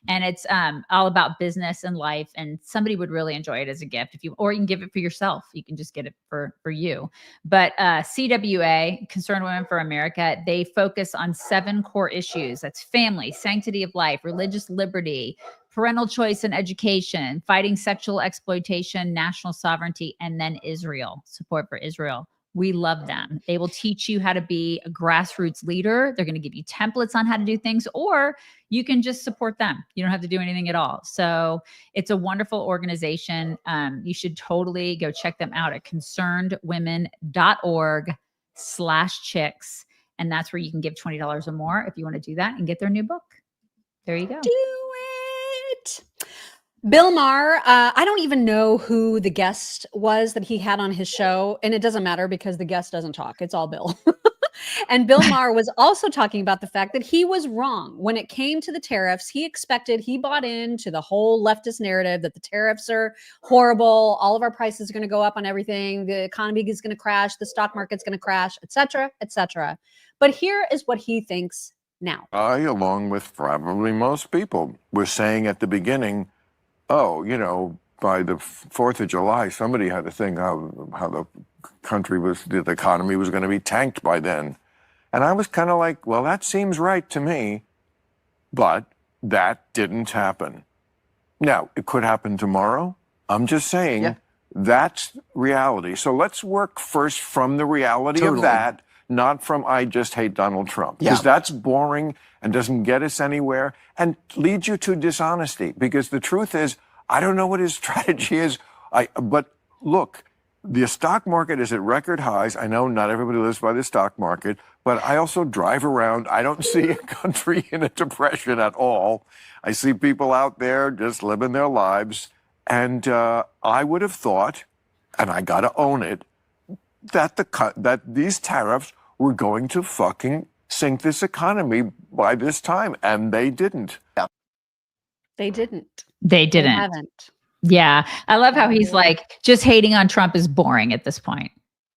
And it's all about business and life, and somebody would really enjoy it as a gift or you can give it for yourself. You can just get it for you. But CWA, Concerned Women for America, they focus on 7 core issues. That's family, sanctity of life, religious liberty, parental choice and education, fighting sexual exploitation, national sovereignty, and then Israel, support for Israel. We love them. They will teach you how to be a grassroots leader. They're going to give you templates on how to do things, or you can just support them. You don't have to do anything at all. So it's a wonderful organization. You should totally go check them out at concernedwomen.org/chicks. And that's where you can give $20 or more if you want to do that and get their new book. There you go. Do it. Bill Maher, I don't even know who the guest was that he had on his show, and it doesn't matter because the guest doesn't talk. It's all Bill. And Bill Maher was also talking about the fact that he was wrong when it came to the tariffs. He bought into the whole leftist narrative that the tariffs are horrible. All of our prices are going to go up on everything. The economy is going to crash. The stock market's going to crash, et cetera, et cetera. But here is what he thinks now. I, along with probably most people, was saying at the beginning, by the 4th of July, somebody had to think how the economy was going to be tanked by then. And I was kind of like, well, that seems right to me, but that didn't happen. Now, it could happen tomorrow. I'm just saying that's reality. So let's work first from the reality of that, not from I just hate Donald Trump. Because that's boring and doesn't get us anywhere and leads you to dishonesty. Because the truth is, I don't know what his strategy is. But look, the stock market is at record highs. I know not everybody lives by the stock market, but I also drive around. I don't see a country in a depression at all. I see people out there just living their lives. And I would have thought, and I got to own it, that that these tariffs were going to fucking sink this economy by this time. And they didn't. They didn't. They didn't. They haven't. Yeah. I love how he's like, just hating on Trump is boring at this point.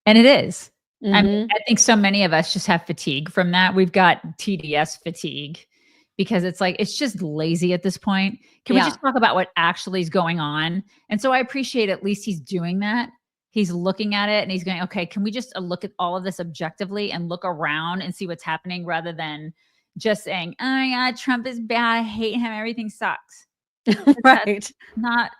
And it is. I mean, I think so many of us just have fatigue from that. We've got TDS fatigue because it's like, it's just lazy at this point. Can we just talk about what actually is going on? And so I appreciate at least he's doing that. He's looking at it and he's going, okay, can we just look at all of this objectively and look around and see what's happening rather than just saying, oh my God, Trump is bad. I hate him. Everything sucks. Right.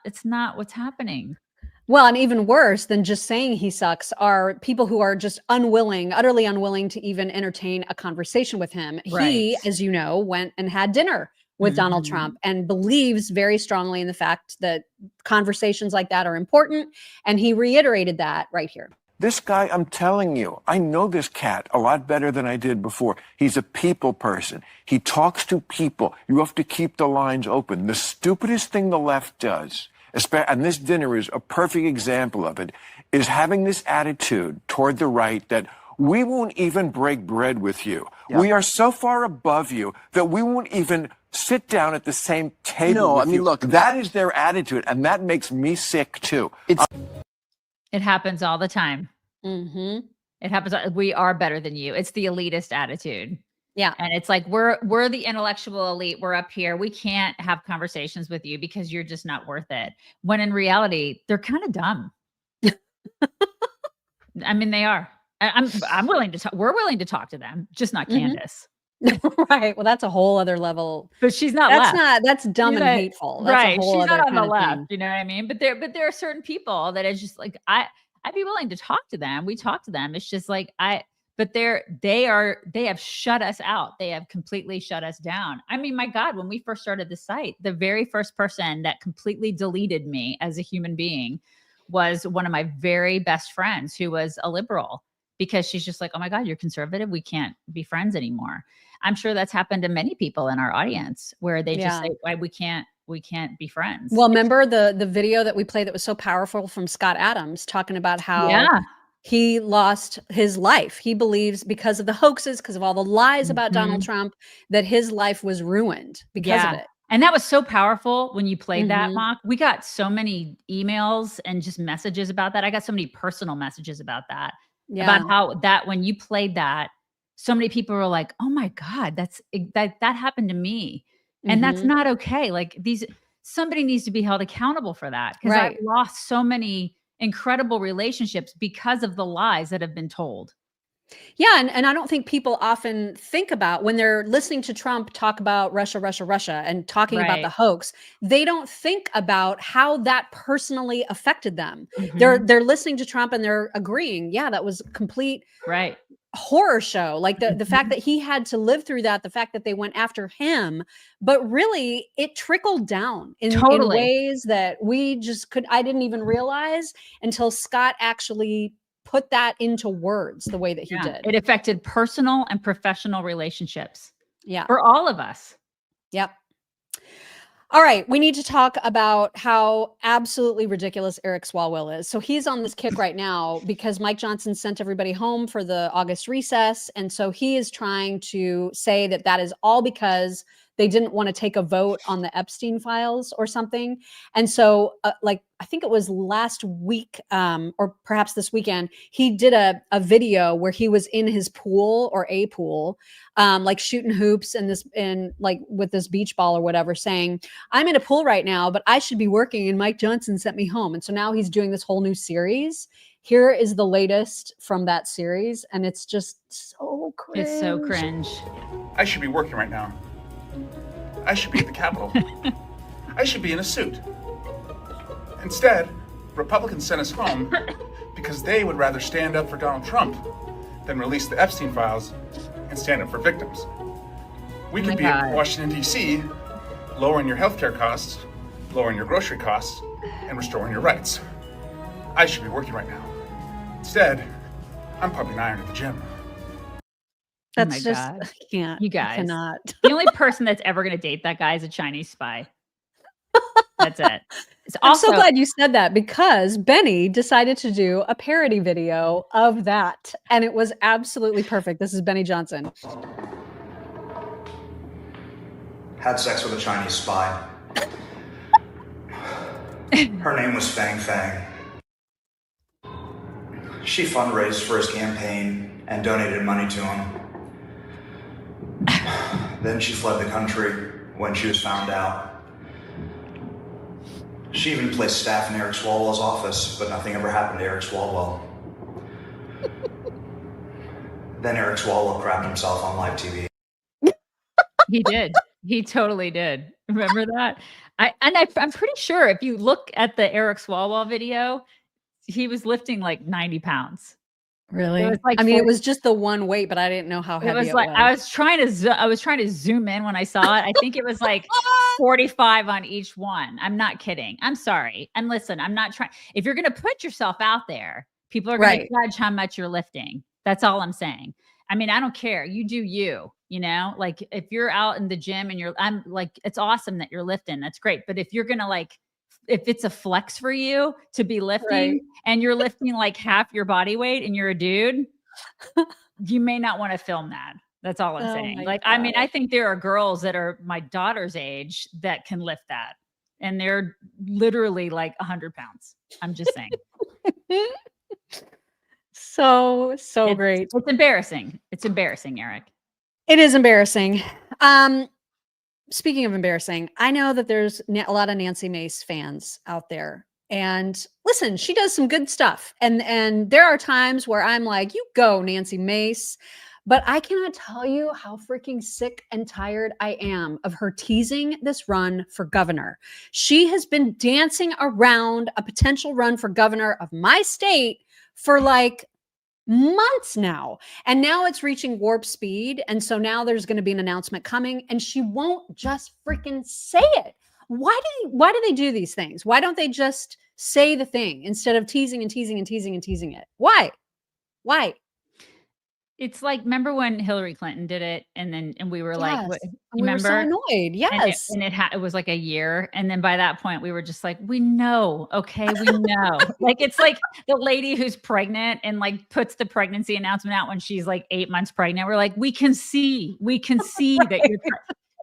It's not what's happening. Well, and even worse than just saying he sucks are people who are just utterly unwilling to even entertain a conversation with him. Right. He, as you know, went and had dinner with Donald Trump and believes very strongly in the fact that conversations like that are important. And he reiterated that right here. This guy, I'm telling you, I know this cat a lot better than I did before. He's a people person. He talks to people. You have to keep the lines open. The stupidest thing the left does, and this dinner is a perfect example of it, is having this attitude toward the right that we won't even break bread with you. Yeah. We are so far above you that we won't even sit down at the same table with you. Look, that is their attitude, and that makes me sick too. It happens all the time. Mm-hmm. It happens. We are better than you. It's the elitist attitude. Yeah. And it's like, we're the intellectual elite. We're up here. We can't have conversations with you because you're just not worth it. When in reality, they're kind of dumb. I mean, they are. I'm willing to talk. We're willing to talk to them, just not Candace. Right. Well, that's a whole other level. But she's not left. That's dumb and hateful. That's right. A whole she's other not on the kind of left. thing. You know what I mean? But there are certain people that is just like, I'd be willing to talk to them. We talk to them. It's just like, but they have shut us out. They have completely shut us down. I mean, my God, when we first started the site, the very first person that completely deleted me as a human being was one of my very best friends who was a liberal, because she's just like, oh my God, you're conservative. We can't be friends anymore. I'm sure that's happened to many people in our audience where they just say, why we can't be friends. Well, remember the video that we played that was so powerful from Scott Adams talking about how he lost his life. He believes because of the hoaxes, because of all the lies about Donald Trump, that his life was ruined because of it. And that was so powerful when you played that, Mock. We got so many emails and just messages about that. I got so many personal messages about that. About how that when you played that, so many people were like, oh my God, that happened to me. And that's not okay. Like somebody needs to be held accountable for that. Because I lost so many incredible relationships because of the lies that have been told. Yeah. And I don't think people often think about when they're listening to Trump talk about Russia, and talking about the hoax, they don't think about how that personally affected them. They're listening to Trump and they're agreeing. Yeah, that was complete horror show. Like the fact that he had to live through that, the fact that they went after him, but really it trickled down in ways that I didn't even realize until Scott actually put that into words the way that he did. It affected personal and professional relationships. Yeah. For all of us. Yep. All right. We need to talk about how absolutely ridiculous Eric Swalwell is. So he's on this kick right now because Mike Johnson sent everybody home for the August recess. And so he is trying to say that is all because they didn't want to take a vote on the Epstein files or something. And so I think it was last week or perhaps this weekend, he did a video where he was in his pool or a pool, like shooting hoops and like with this beach ball or whatever, saying, I'm in a pool right now, but I should be working and Mike Johnson sent me home. And so now he's doing this whole new series. Here is the latest from that series. And it's just so cringe. It's so cringe. I should be working right now. I should be at the Capitol. I should be in a suit. Instead, Republicans sent us home because they would rather stand up for Donald Trump than release the Epstein files and stand up for victims. We could be in Washington, D.C., lowering your healthcare costs, lowering your grocery costs, and restoring your rights. I should be working right now. Instead, I'm pumping iron at the gym. That's my just, God. I can't. You I guys. cannot. The only person that's ever going to date that guy is a Chinese spy. That's it. I'm so glad you said that because Benny decided to do a parody video of that. And it was absolutely perfect. This is Benny Johnson. Had sex with a Chinese spy. Her name was Fang Fang. She fundraised for his campaign and donated money to him. Then she fled the country when she was found out. She even placed staff in Eric Swalwell's office, but nothing ever happened to Eric Swalwell. Then Eric Swalwell crapped himself on live TV. He did. He totally did. Remember that? I'm pretty sure if you look at the Eric Swalwell video, he was lifting like 90 pounds. Really? It was like it was just the one weight, but I didn't know how heavy it was. I was trying to zoom in when I saw it. I think it was like 45 on each one. I'm not kidding. I'm sorry. And listen, I'm not trying. If you're going to put yourself out there, people are going to judge how much you're lifting. That's all I'm saying. I mean, I don't care. You do you, like if you're out in the gym and I'm like, it's awesome that you're lifting. That's great. But if you're going to if it's a flex for you to be lifting and you're lifting like half your body weight and you're a dude, you may not want to film that. That's all I'm saying. I mean, I think there are girls that are my daughter's age that can lift that. And they're literally like 100 pounds. I'm just saying. So great. It's embarrassing. It's embarrassing, Eric. It is embarrassing. Speaking of embarrassing, I know that there's a lot of Nancy Mace fans out there. And listen, she does some good stuff. And there are times where I'm like, you go, Nancy Mace. But I cannot tell you how freaking sick and tired I am of her teasing this run for governor. She has been dancing around a potential run for governor of my state for like months now. And now it's reaching warp speed. And so now there's going to be an announcement coming and she won't just freaking say it. Why do they do these things? Why don't they just say the thing instead of teasing and teasing and teasing and teasing it? Why? It's like, remember when Hillary Clinton did it and we were like, what, we were so annoyed. Yes. And it was like a year. And then by that point we were just like, we know. Okay. We know. Like, it's like the lady who's pregnant and like puts the pregnancy announcement out when she's like 8 months pregnant. We're like, we can see that you're,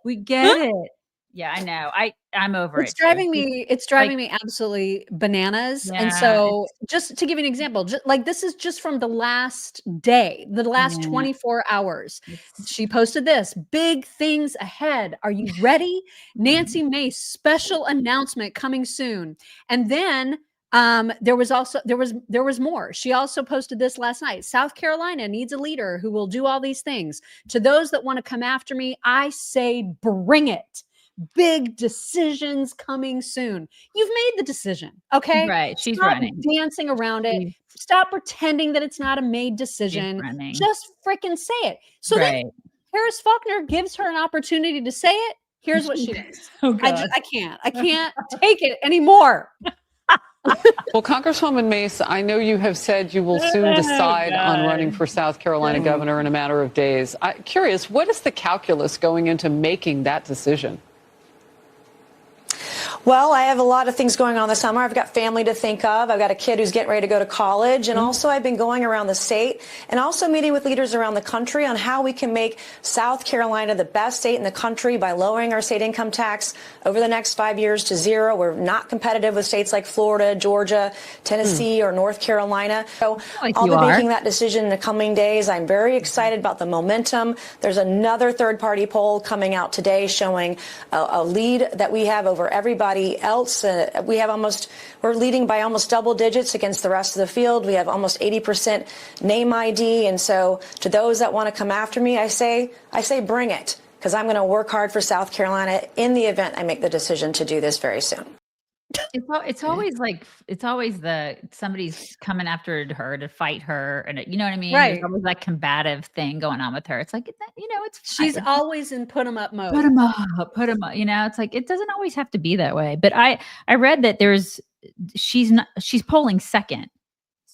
we get it. Yeah, I know. I'm over it. It's driving me absolutely bananas. Yeah, and so just to give you an example, this is just from the last day, the last 24 hours. She posted this: big things ahead. Are you ready? Nancy Mace special announcement coming soon. And then there was more. She also posted this last night. South Carolina needs a leader who will do all these things. To those that want to come after me, I say bring it. Big decisions coming soon. You've made the decision. Okay. Right. She's Stop running. dancing around it. Stop pretending that it's not a made decision. Just freaking say it. So then Harris Faulkner gives her an opportunity to say it. Here's what she does. I can't take it anymore. Well, Congresswoman Mace, I know you have said you will soon decide on running for South Carolina governor in a matter of days. I'm curious, what is the calculus going into making that decision? Well, I have a lot of things going on this summer. I've got family to think of. I've got a kid who's getting ready to go to college. And also I've been going around the state and also meeting with leaders around the country on how we can make South Carolina the best state in the country by lowering our state income tax over the next 5 years to zero. We're not competitive with states like Florida, Georgia, Tennessee, or North Carolina. So I'll be making that decision in the coming days. I'm very excited about the momentum. There's another third-party poll coming out today showing a lead that we have over everybody else. We're leading by almost double digits against the rest of the field. We have almost 80% name ID. And so to those that want to come after me, I say bring it, because I'm going to work hard for South Carolina in the event I make the decision to do this very soon. It's always somebody's coming after her to fight her, and you know what I mean? Right. There's always that combative thing going on with her. It's like, She's always in put 'em up mode. Put 'em up. It's like, it doesn't always have to be that way. But I read that she's polling second.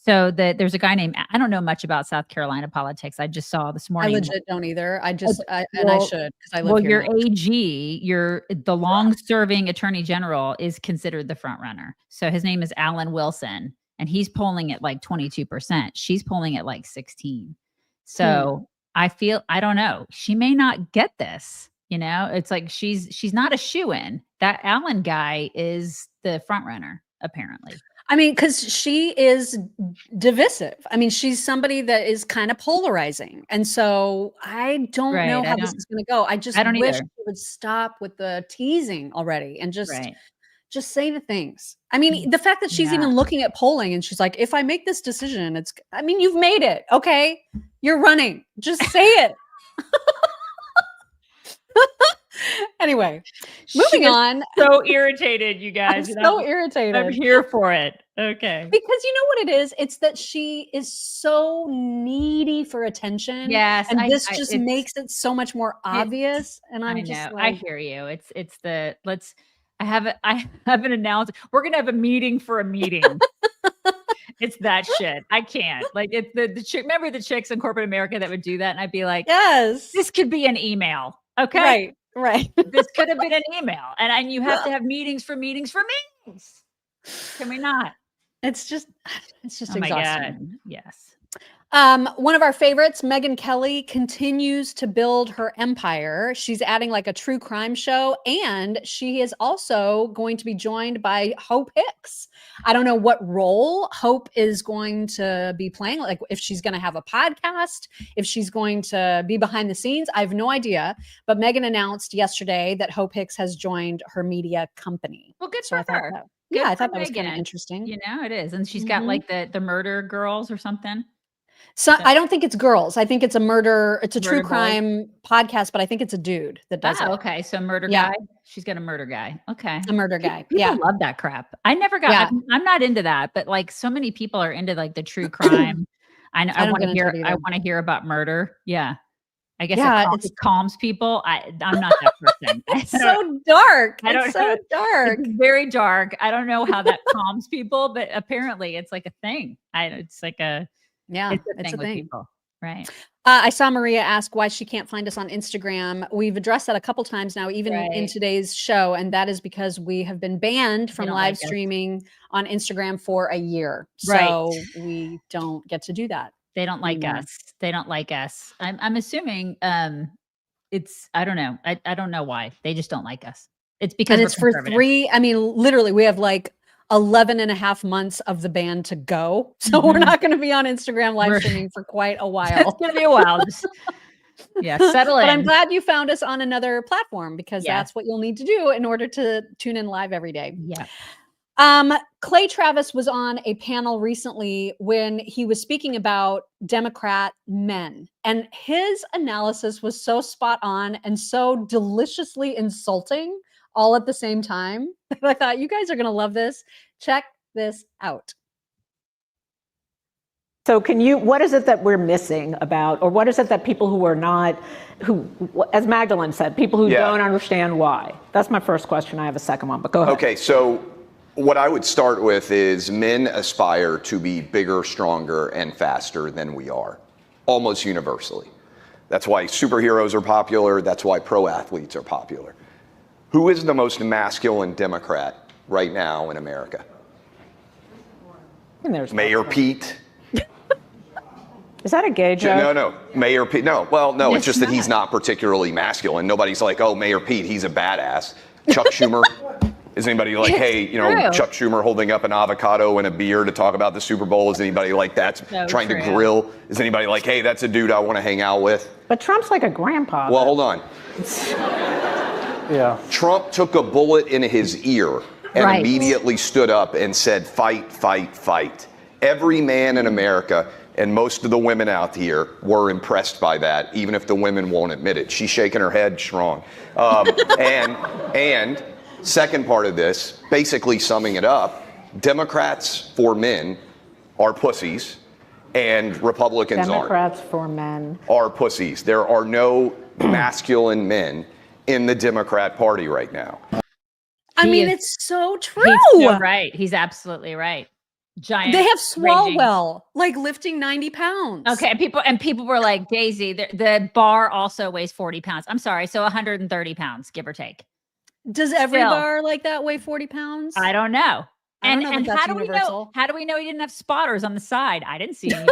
So there's a guy named, I don't know much about South Carolina politics. I just saw this morning. I legit don't either. I should because I live here. Your now. AG, the long-serving attorney general is considered the front runner. So his name is Alan Wilson, and he's polling at like 22%. She's polling at like 16. So I don't know. She may not get this. It's like she's not a shoo-in. That Alan guy is the front runner, apparently. I mean, because she is divisive. I mean, she's somebody that is kind of polarizing. And so I don't know how this is going to go. I just wish she would stop with the teasing already and just say the things. I mean, the fact that she's even looking at polling and she's like, if I make this decision, you've made it. Okay. You're running. Just say it. Anyway, moving on. So irritated, you guys. I'm so irritated. I'm here for it. Okay. Because you know what it is? It's that she is so needy for attention. Yes. And this just makes it so much more obvious. And I'm just like, I hear you. I have an announcement. We're going to have a meeting for a meeting. It's that shit. I can't. Like, it's the chick. Remember the chicks in corporate America that would do that? And I'd be like, yes, this could be an email. Okay. Right. This could have been an email. And you have to have meetings for meetings for meetings. Can we not? It's just exhausting. My God. Yes. One of our favorites, Megyn Kelly, continues to build her empire. She's adding like a true crime show, and she is also going to be joined by Hope Hicks. I don't know what role Hope is going to be playing, like if she's going to have a podcast, if she's going to be behind the scenes. I have no idea. But Megyn announced yesterday that Hope Hicks has joined her media company. Well, good for for her. I thought that was kind of interesting. It is. And she's got like the murder girls or something. So I don't think it's girls. I think it's a true boy. crime podcast, but I think it's a dude that does it. Okay. So murder guy. She's got a murder guy. Okay. A murder guy. People love that crap. I never got, I'm not into that, but like so many people are into like the true crime. I want to hear about murder. Yeah. I guess it calms people. I'm not that person. It's so dark. It's so dark. It's very dark. I don't know how that calms people, but apparently it's like a thing. It's like a, it's a thing with people. Right. I saw Maria ask why she can't find us on Instagram. We've addressed that a couple times now, even in today's show. And that is because we have been banned from live streaming on Instagram for a year. So we don't get to do that. They don't like us. They don't like us. I'm assuming it's, I don't know. I don't know why. They just don't like us. It's because it's for literally we have like 11 and a half months of the ban to go. So we're not going to be on Instagram live streaming for quite a while. It's going to be a while. Settle in. But I'm glad you found us on another platform because that's what you'll need to do in order to tune in live every day. Yeah. Clay Travis was on a panel recently when he was speaking about Democrat men, and his analysis was so spot on and so deliciously insulting all at the same time. I thought you guys are going to love this. Check this out. So what is it that we're missing about, or what is it that people who are not, as Magdalene said, people who don't understand why? That's my first question. I have a second one, but go ahead. Okay, so what I would start with is men aspire to be bigger, stronger, and faster than we are, almost universally. That's why superheroes are popular. That's why pro athletes are popular. Who is the most masculine Democrat right now in America? Mayor Pete. Is that a gay joke? No. Mayor Pete. No, it's just that he's not particularly masculine. Nobody's like, oh, Mayor Pete, he's a badass. Chuck Schumer. Is anybody like, hey, Chuck Schumer holding up an avocado and a beer to talk about the Super Bowl? Is anybody like that trying to grill? Is anybody like, hey, that's a dude I want to hang out with? But Trump's like a grandpa. Well, hold on. Trump took a bullet in his ear and immediately stood up and said, fight, fight, fight. Every man in America and most of the women out here were impressed by that, even if the women won't admit it. She's shaking her head strong. And second part of this, basically summing it up, Democrats for men are pussies and Republicans Democrats for men are pussies. There are no masculine men in the Democrat Party right now. I mean, it's so true. You're right. He's absolutely right. giant. They have raging. Swalwell, like lifting 90 pounds. Okay, and people were like, Daisy, the bar also weighs 40 pounds. I'm sorry, so 130 pounds, give or take. Does every Still. bar like that weigh 40 pounds? I don't know. I don't know, but that's how do universal. we know? How do we know he didn't have spotters on the side? I didn't see any.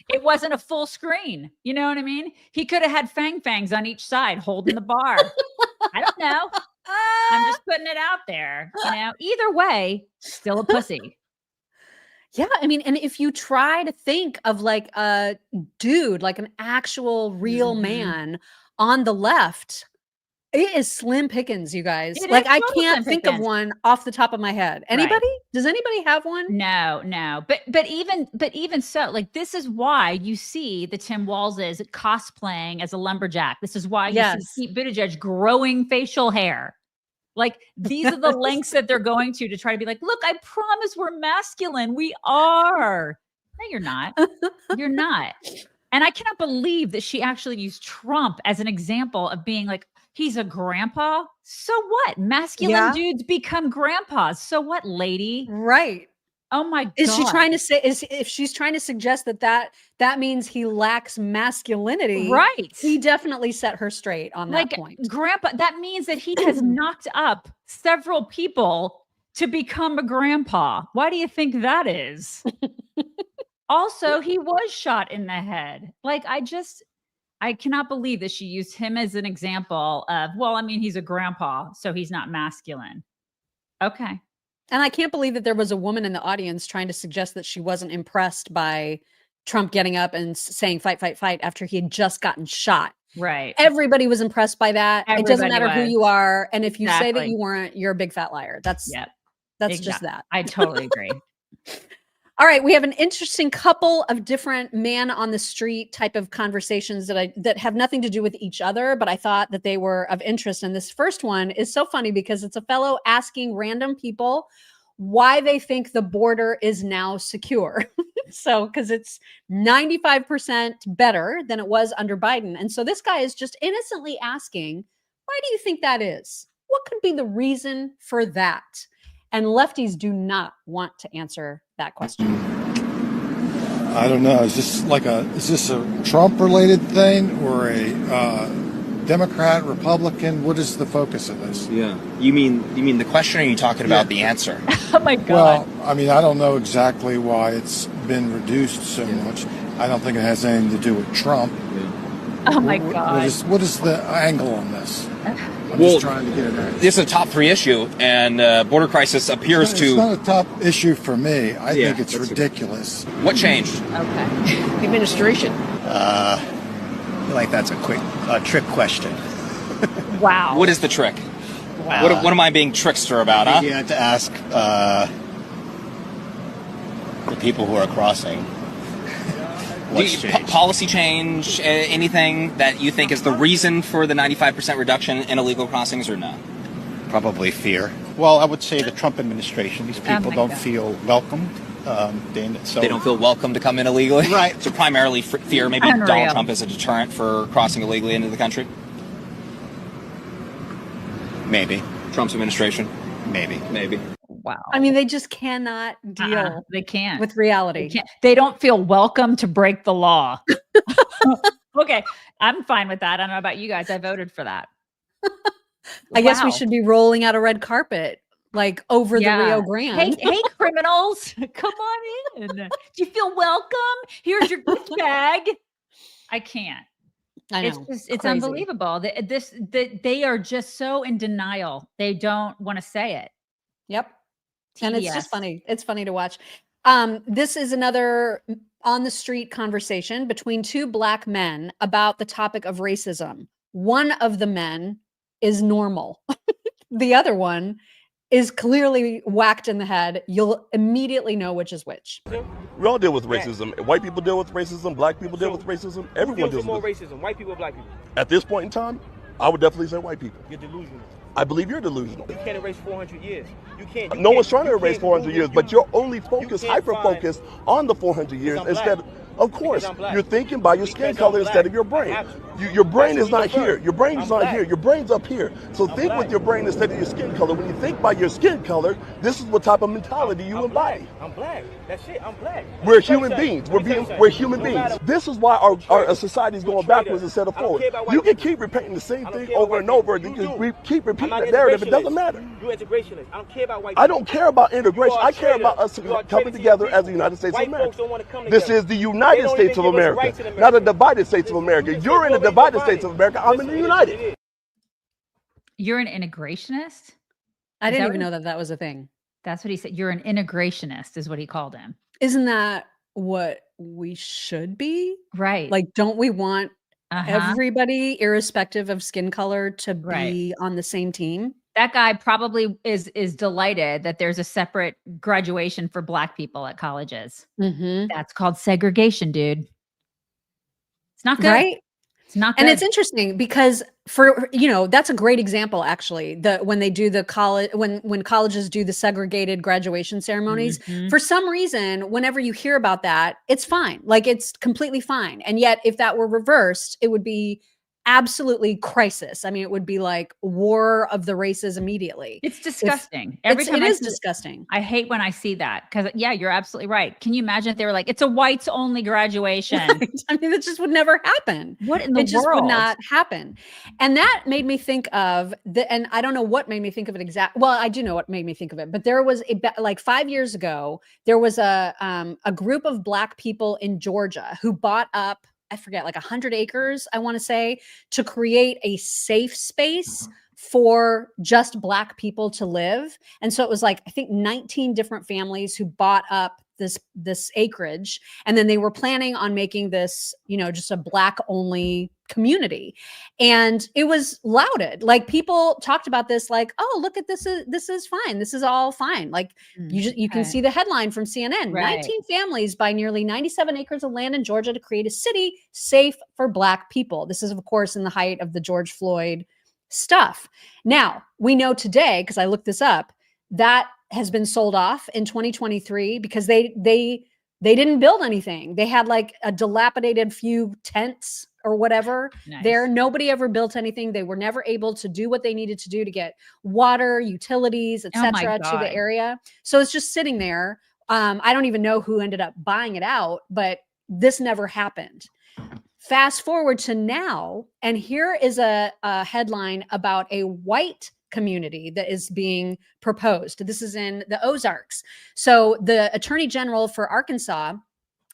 It wasn't a full screen. You know what I mean? He could have had fangs on each side holding the bar. I don't know. I'm just putting it out there. You know, either way, still a pussy. Yeah, I mean, and if you try to think of like a dude, like an actual real man on the left, it is slim pickings, you guys. It Like is I total can't slim think of pickings. one off the top of my head. Anybody? Right. Does anybody have one? No. But even so, like this is why you see the Tim Wallses cosplaying as a lumberjack. This is why you see Pete Buttigieg growing facial hair. Like these are the lengths that they're going to try to be like, look, I promise we're masculine. We are. No, you're not. You're not. And I cannot believe that she actually used Trump as an example of being like, he's a grandpa. So what? Masculine dudes become grandpas. So what, lady? Right. Oh my God. Is she trying to say if she's trying to suggest that means he lacks masculinity? Right. He definitely set her straight on that point. Grandpa, that means that he has knocked up several people to become a grandpa. Why do you think that is? Also, he was shot in the head. Like I cannot believe that she used him as an example of, well, I mean, he's a grandpa, so he's not masculine. Okay. And I can't believe that there was a woman in the audience trying to suggest that she wasn't impressed by Trump getting up and saying fight, fight, fight after he had just gotten shot. Right. Everybody was impressed by that. It doesn't matter who you are. And if you say that Exactly. you weren't, you're a big fat liar. That's just that. I totally agree. All right, we have an interesting couple of different man on the street type of conversations that have nothing to do with each other, but I thought that they were of interest. And this first one is so funny because it's a fellow asking random people why they think the border is now secure. So, because it's 95% better than it was under Biden. And so this guy is just innocently asking, why do you think that is? What could be the reason for that? And lefties do not want to answer that question. I don't know. Is this a Trump-related thing or a Democrat, Republican? What is the focus of this? Yeah. You mean the question, or are you talking about the answer? Oh my God. Well, I mean, I don't know exactly why it's been reduced so much. I don't think it has anything to do with Trump. Oh my God. What is the angle on this? I'm just trying to get it right. This is a top 3 issue, and border crisis appears It's not a top issue for me. I think it's that's ridiculous. What changed? Okay. The administration. I feel like that's a trick question. Wow. What is the trick? Wow. What am I being trickster about, I think you have to ask the people who are crossing. Policy change, anything that you think is the reason for the 95% reduction in illegal crossings, or no? Probably fear. Well, I would say the Trump administration. These people don't feel welcomed. They don't feel welcome to come in illegally? Right. So primarily fear, maybe Unreal. Donald Trump is a deterrent for crossing illegally into the country? Maybe. Trump's administration? Maybe. Wow. I mean, they just cannot deal They can't. with reality. They don't feel welcome to break the law. Okay. I'm fine with that. I don't know about you guys. I voted for that. I guess we Wow. should be rolling out a red carpet like over the Rio Grande. Hey, criminals, come on in. Do you feel welcome? Here's your gift bag. I can't. I know. It's Crazy. unbelievable. They are just so in denial. They don't want to say it. Yep. And it's TDS. just funny. It's funny to watch. This is another on the street conversation between two Black men about the topic of racism. One of the men is normal. The other one is clearly whacked in the head. You'll immediately know which is which. We all deal with racism. White people deal with racism. Black people deal with racism. Everyone deals with more racism, white people or black people? At this point in time, I would definitely say white people. You're delusional. I believe you're delusional. You can't erase 400 years. You can't. No one's trying to erase 400 years, but you're only focused, hyper-focused on the 400 years instead. Of course, you're thinking by your skin color instead of your brain. Your brain is not here. Your brain is not here. Your brain's up here. So think with your brain instead of your skin color. When you think by your skin color, this is what type of mentality you embody. I'm black. That's it. I'm black. We're human beings. We're human beings. This is why our society is going backwards instead of forward. You can keep repeating the same thing over and over. You can keep repeating the narrative. It doesn't matter. You're integrationist. I don't care about white I don't care about integration. I care about us coming together as the United States of America. This is the United States of America, not a divided States of America. You're in a divided States of America. I'm in the United. You're an integrationist? I didn't even know that that was a thing. That's what he said. You're an integrationist is what he called him. Isn't that what we should be? Right. Like, don't we want everybody, irrespective of skin color, to be on the same team? That guy probably is delighted that there's a separate graduation for Black people at colleges. That's called segregation, dude. It's not good. Right? It's not good. And it's interesting because that's a great example, actually. When they do the college, when colleges do the segregated graduation ceremonies, for some reason, whenever you hear about that, it's fine. Like, it's completely fine. And yet, if that were reversed, it would be absolutely crisis. I mean, it would be like war of the races immediately. It's disgusting. Every time it is disgusting. I hate when I see that because, yeah, you're absolutely right. Can you imagine if they were like, it's a whites only graduation? Right. I mean, that just would never happen. What in the world? It just would not happen. And that made me think of and I don't know what made me think of it well, I do know what made me think of it, but there was like 5 years ago, there was a group of Black people in Georgia who bought up, I forget, like 100 acres, I want to say, to create a safe space for just Black people to live. And so it was like, I think 19 different families who bought up this acreage. And then they were planning on making this, just a Black only community. And it was lauded. Like, people talked about this like, oh, look at this is fine. This is all fine. Like, you can see the headline from CNN. 19 families buy nearly 97 acres of land in Georgia to create a city safe for Black people. This is, of course, in the height of the George Floyd stuff. Now, we know today, because I looked this up, that has been sold off in 2023 because they didn't build anything. They had like a dilapidated few tents or whatever there. Nobody ever built anything. They were never able to do what they needed to do to get water, utilities, etc. to the area. So it's just sitting there. I don't even know who ended up buying it out, but this never happened. Fast forward to now, and here is a headline about a white community that is being proposed. This is in the Ozarks. So the Attorney General for Arkansas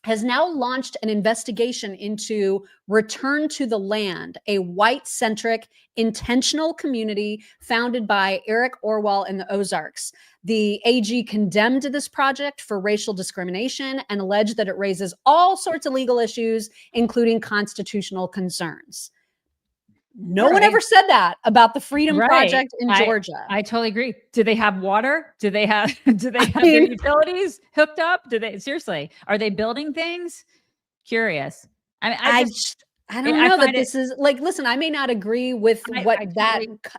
has now launched an investigation into Return to the Land, a white-centric intentional community founded by Eric Orwell in the Ozarks. The AG condemned this project for racial discrimination and alleged that it raises all sorts of legal issues, including constitutional concerns. No one ever said that about the Freedom Project in Georgia. I totally agree. Do they have water? Do they have their utilities hooked up? Seriously, are they building things? Curious. I mean, I don't know that this is like, listen, I may not agree with what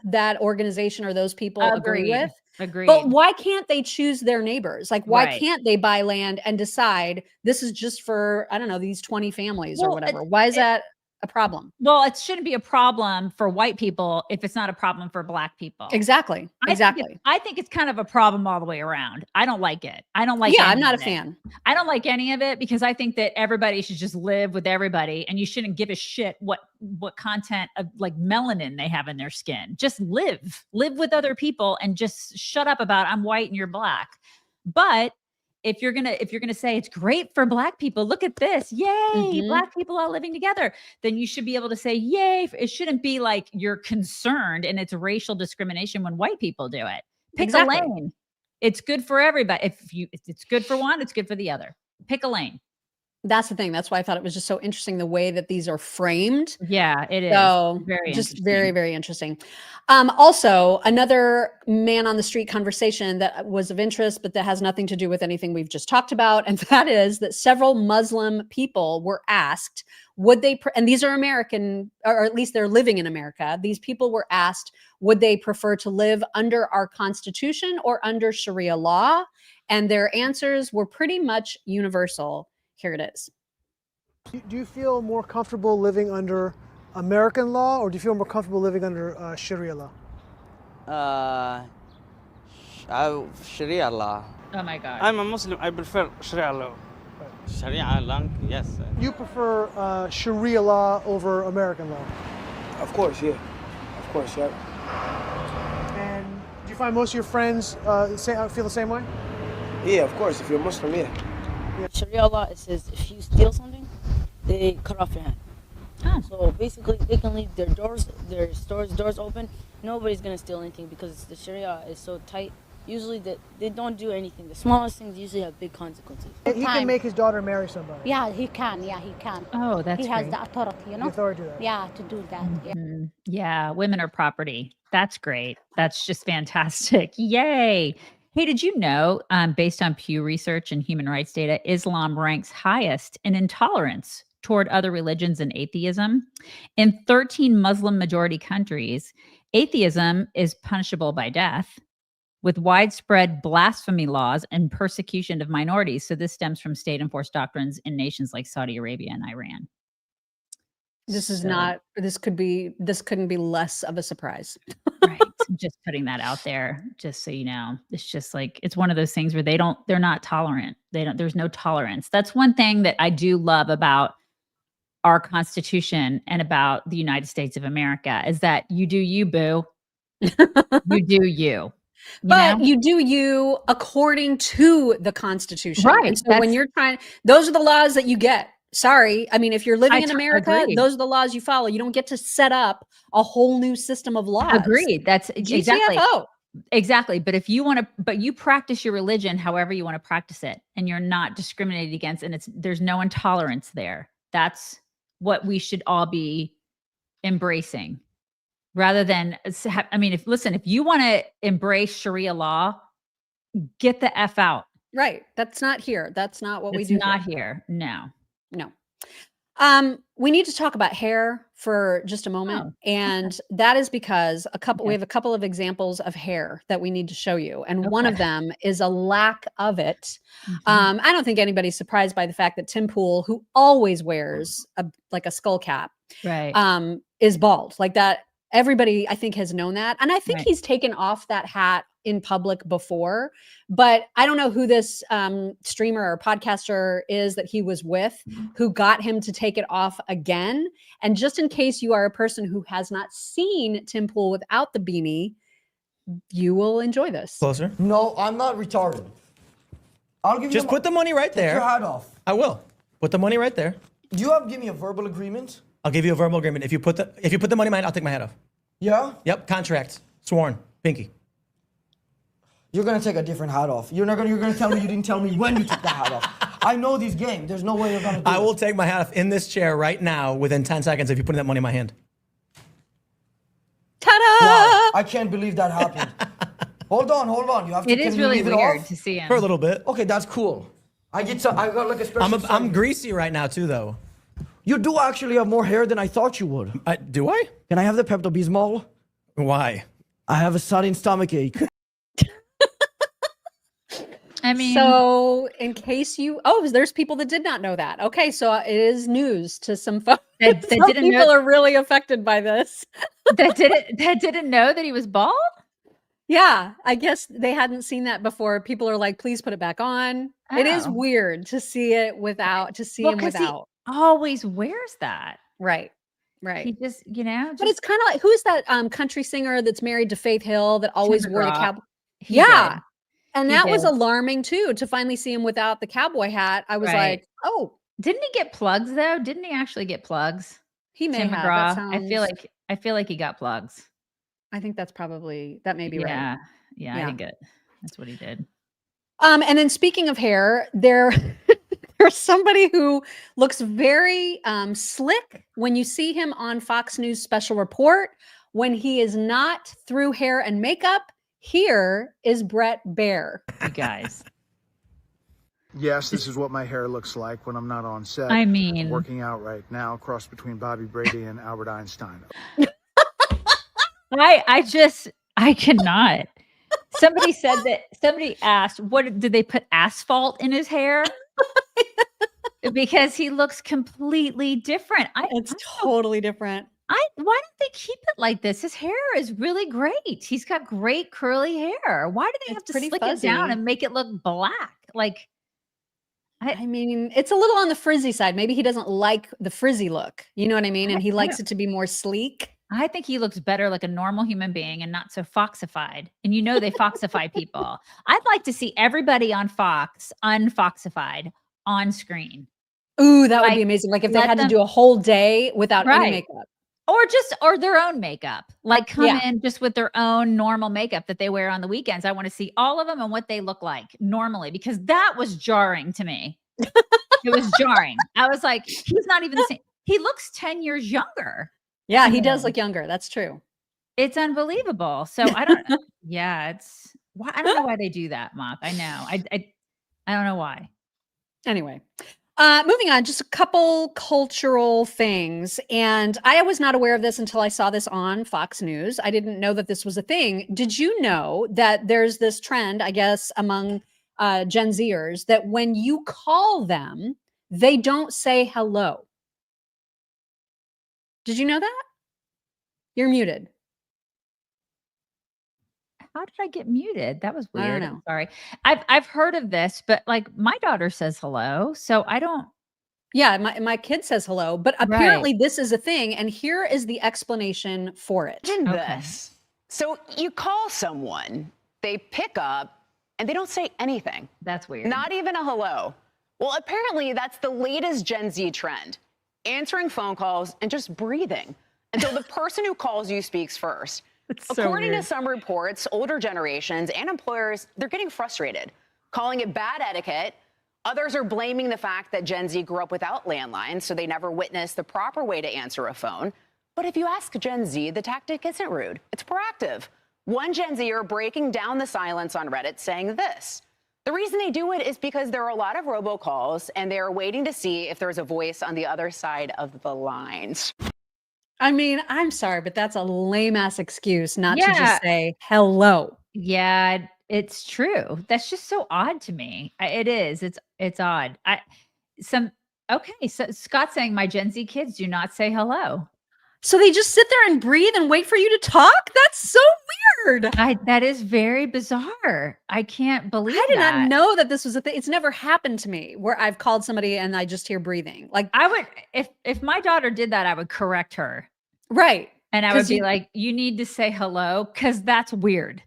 that organization or those people agree with. Agreed. But why can't they choose their neighbors? Like, why can't they buy land and decide this is just for, I don't know, these 20 families or whatever? Why is that a problem? Well, it shouldn't be a problem for white people if it's not a problem for Black people. Exactly. I think it's kind of a problem all the way around. I don't like it. I don't like. Yeah, I'm not a fan. I don't like any of it because I think that everybody should just live with everybody, and you shouldn't give a shit what content of like melanin they have in their skin. Just live with other people, and just shut up about I'm white and you're Black. But if you're gonna say it's great for Black people, look at this, yay, Black people all living together, then you should be able to say yay. It shouldn't be like you're concerned and it's racial discrimination when white people do it. Pick a lane. It's good for everybody. If it's good for one, it's good for the other. Pick a lane. That's the thing. That's why I thought it was just so interesting the way that these are framed. Yeah, it is. So very, very interesting. Also, another man on the street conversation that was of interest, but that has nothing to do with anything we've just talked about. And that is that several Muslim people were asked, would they, and these are American, or at least they're living in America. These people were asked, would they prefer to live under our Constitution or under Sharia law? And their answers were pretty much universal. Here it is. Do you feel more comfortable living under American law, or do you feel more comfortable living under Sharia law? Sharia law. Oh my God. I'm a Muslim. I prefer Sharia law. Sharia law, yes. You prefer Sharia law over American law? Of course, yeah. Of course, yeah. And do you find most of your friends feel the same way? Yeah, of course. If you're Muslim, yeah. Sharia law, it says if you steal something, they cut off your hand. So basically, they can leave their stores doors open. Nobody's gonna steal anything because the Sharia is so tight. Usually, they don't do anything. The smallest things usually have big consequences. He can make his daughter marry somebody. Yeah, he can. Yeah, he can. Oh, that's He has great. the authority, you know? The authority to that. Yeah, to do that. Yeah. Yeah, women are property. That's great. That's just fantastic. Yay. Hey, did you know, based on Pew Research and human rights data, Islam ranks highest in intolerance toward other religions and atheism? In 13 Muslim majority countries, atheism is punishable by death, with widespread blasphemy laws and persecution of minorities. So this stems from state-enforced doctrines in nations like Saudi Arabia and Iran. This couldn't be less of a surprise. Right. Just putting that out there, just so you know. It's just like, it's one of those things where they're not tolerant. There's no tolerance. That's one thing that I do love about our Constitution and about the United States of America, is that you do you, boo. You do you. But you do you according to the Constitution. Right. And so when you're those are the laws that you get. Sorry. I mean, if you're living in America, those are the laws you follow. You don't get to set up a whole new system of laws. Agreed. That's exactly. GTFO. Exactly. But if you want to, but you practice your religion however you want to practice it, and you're not discriminated against, and there's no intolerance there. That's what we should all be embracing. Rather than, I mean, if you want to embrace Sharia law, get the F out. Right. That's not here. That's not what we do. It's not here. No. No. We need to talk about hair for just a moment. And that is because we have a couple of examples of hair that we need to show you. And one of them is a lack of it. I don't think anybody's surprised by the fact that Tim Pool, who always wears a skull cap, right, is bald. Like that. Everybody, I think, has known that. And I think he's taken off that hat in public before, but I don't know who this streamer or podcaster is that he was with who got him to take it off again. And just in case you are a person who has not seen Tim Pool without the beanie, you will enjoy this. Closer. No, I'm not retarded. I'll give you Just put the money right there. Take your hat off. I will. Put the money right there. Do you have to give me a verbal agreement? I'll give you a verbal agreement. If you put the money in mine, I'll take my hat off. Yeah? Yep, contract. Sworn. Pinky. You're gonna take a different hat off. You're gonna tell me you didn't tell me when you took the hat off. I know these games. There's no way you're gonna do I will take my hat off in this chair right now within 10 seconds if you put that money in my hand. Ta-da! Wow, I can't believe that happened. Hold on. You have to. It is really weird to see him. For a little bit. Okay, that's cool. I got like a special. I'm greasy right now too, though. You do actually have more hair than I thought you would. Do I? Can I have the Pepto-Bismol? Why? I have a sudden stomach ache. I mean, so in case there's people that did not know that. Okay, so it is news to some folks. That Some didn't people know, are really affected by this. that didn't know that he was bald. Yeah, I guess they hadn't seen that before. People are like, please put it back on. It is Oh. weird to see it without, him 'cause he without. always wears that. Right. He just, But it's kind of like, who's that country singer that's married to Faith Hill that always Tim wore the McGraw. cowboy? He Yeah. did. And He that was did. alarming too, to finally see him without the cowboy hat. I was Right. like, oh, Didn't he get plugs though? Didn't he actually get plugs? he may Tim have. McGraw. That I feel like he got plugs. I think that may be right. Yeah, I think that's what he did. And then speaking of hair, there's somebody who looks very slick when you see him on Fox News Special Report. When he is not through hair and makeup, here is Bret Baier. You guys. Yes, this is what my hair looks like when I'm not on set. I mean, I'm working out right now, cross between Bobby Brady and Albert Einstein. I cannot. Somebody asked, what did they put asphalt in his hair? Because he looks completely different. It's totally different. Why don't they keep it like this? His hair is really great. He's got great curly hair. Why do they have to slick it down and make it look black? Like, I mean, it's a little on the frizzy side. Maybe he doesn't like the frizzy look. You know what I mean? And he likes it to be more sleek. I think he looks better like a normal human being and not so foxified. And you know they foxify people. I'd like to see everybody on Fox unfoxified on screen. Ooh, that would be amazing. Like if they had to do a whole day without any makeup. Or their own makeup. Like come in just with their own normal makeup that they wear on the weekends. I want to see all of them and what they look like normally, because that was jarring to me. It was jarring. I was like, he's not even the same. He looks 10 years younger. Yeah, he does look younger. That's true. It's unbelievable. So I don't I don't know why they do that, Mock. I know. I don't know why. Anyway. Moving on, just a couple cultural things. And I was not aware of this until I saw this on Fox News. I didn't know that this was a thing. Did you know that there's this trend, I guess, among Gen Zers, that when you call them, they don't say hello? Did you know that? You're muted. How did I get muted? That was I don't weird. know. I'm sorry. I've heard of this, but like my daughter says hello, so I don't. Yeah, my kid says hello, but apparently this is a thing, and here is the explanation for it. This. So you call someone, they pick up, and they don't say anything. That's weird. Not even a hello. Well, apparently that's the latest Gen Z trend. Answering phone calls and just breathing until the person who calls you speaks first. According to some reports, older generations and employers, they're getting frustrated, calling it bad etiquette. Others are blaming the fact that Gen Z grew up without landlines, so they never witnessed the proper way to answer a phone. But if you ask Gen Z, the tactic isn't rude. It's proactive. One Gen Zer breaking down the silence on Reddit saying this. The reason they do it is because there are a lot of robocalls, and they're waiting to see if there's a voice on the other side of the lines. I mean, I'm sorry, but that's a lame-ass excuse not to just say hello. Yeah, it's true. That's just so odd to me. It is. It's odd. So Scott's saying my Gen Z kids do not say hello. So they just sit there and breathe and wait for you to talk? That's so weird. That is very bizarre. I can't believe I did not know that this was a thing. It's never happened to me where I've called somebody and I just hear breathing. Like I would, if my daughter did that, I would correct her. Right. And I would be like, you need to say hello because that's weird.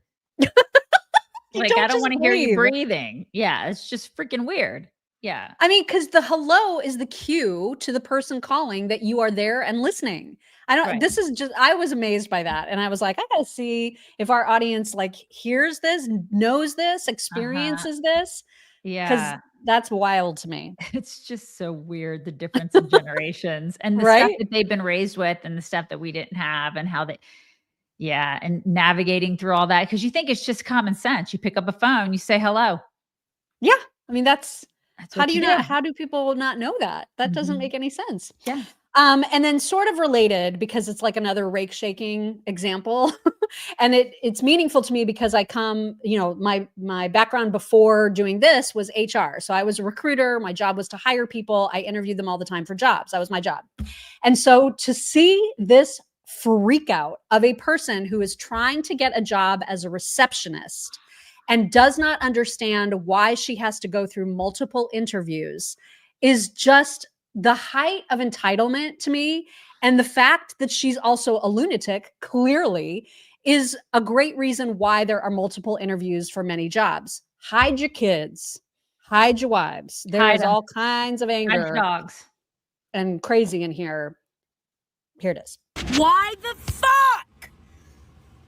Like, I don't want to hear you breathing. Yeah, it's just freaking weird. Yeah. I mean, because the hello is the cue to the person calling that you are there and listening. This is just, I was amazed by that. And I was like, I got to see if our audience like hears this, knows this, experiences this. Yeah. Because that's wild to me. It's just so weird, the difference in generations and the stuff that they've been raised with and the stuff that we didn't have and how and navigating through all that. Because you think it's just common sense. You pick up a phone, you say hello. Yeah. I mean, how do people not know that? That doesn't make any sense. Yeah. And then sort of related, because it's like another rake shaking example. And it's meaningful to me because I come, my background before doing this was HR. So I was a recruiter. My job was to hire people. I interviewed them all the time for jobs. That was my job. And so to see this freak out of a person who is trying to get a job as a receptionist and does not understand why she has to go through multiple interviews is just the height of entitlement to me. And the fact that she's also a lunatic, clearly, is a great reason why there are multiple interviews for many jobs. Hide your kids, hide your wives. There's all kinds of anger dogs and crazy in here. Here it is. Why the fuck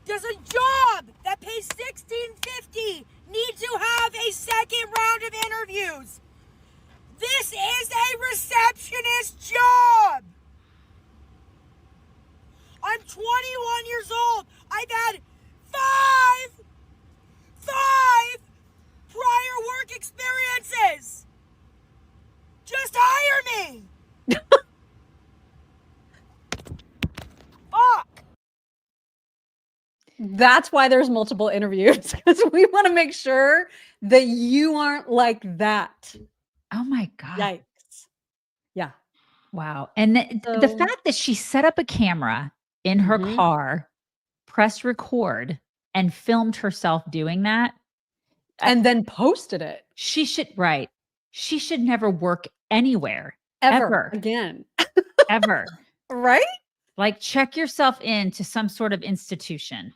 does a job that pays $16.50 need to have a second round of interviews? This is a receptionist job. I'm 21 years old. I've had five prior work experiences. Just hire me. Fuck. That's why there's multiple interviews, because we want to make sure that you aren't like that. Oh my God. Yikes. Yeah. Wow. And the fact that she set up a camera in her car, pressed record, and filmed herself doing that. And then posted it. She should never work anywhere. Ever. Again. Ever. Right? Like, check yourself into some sort of institution.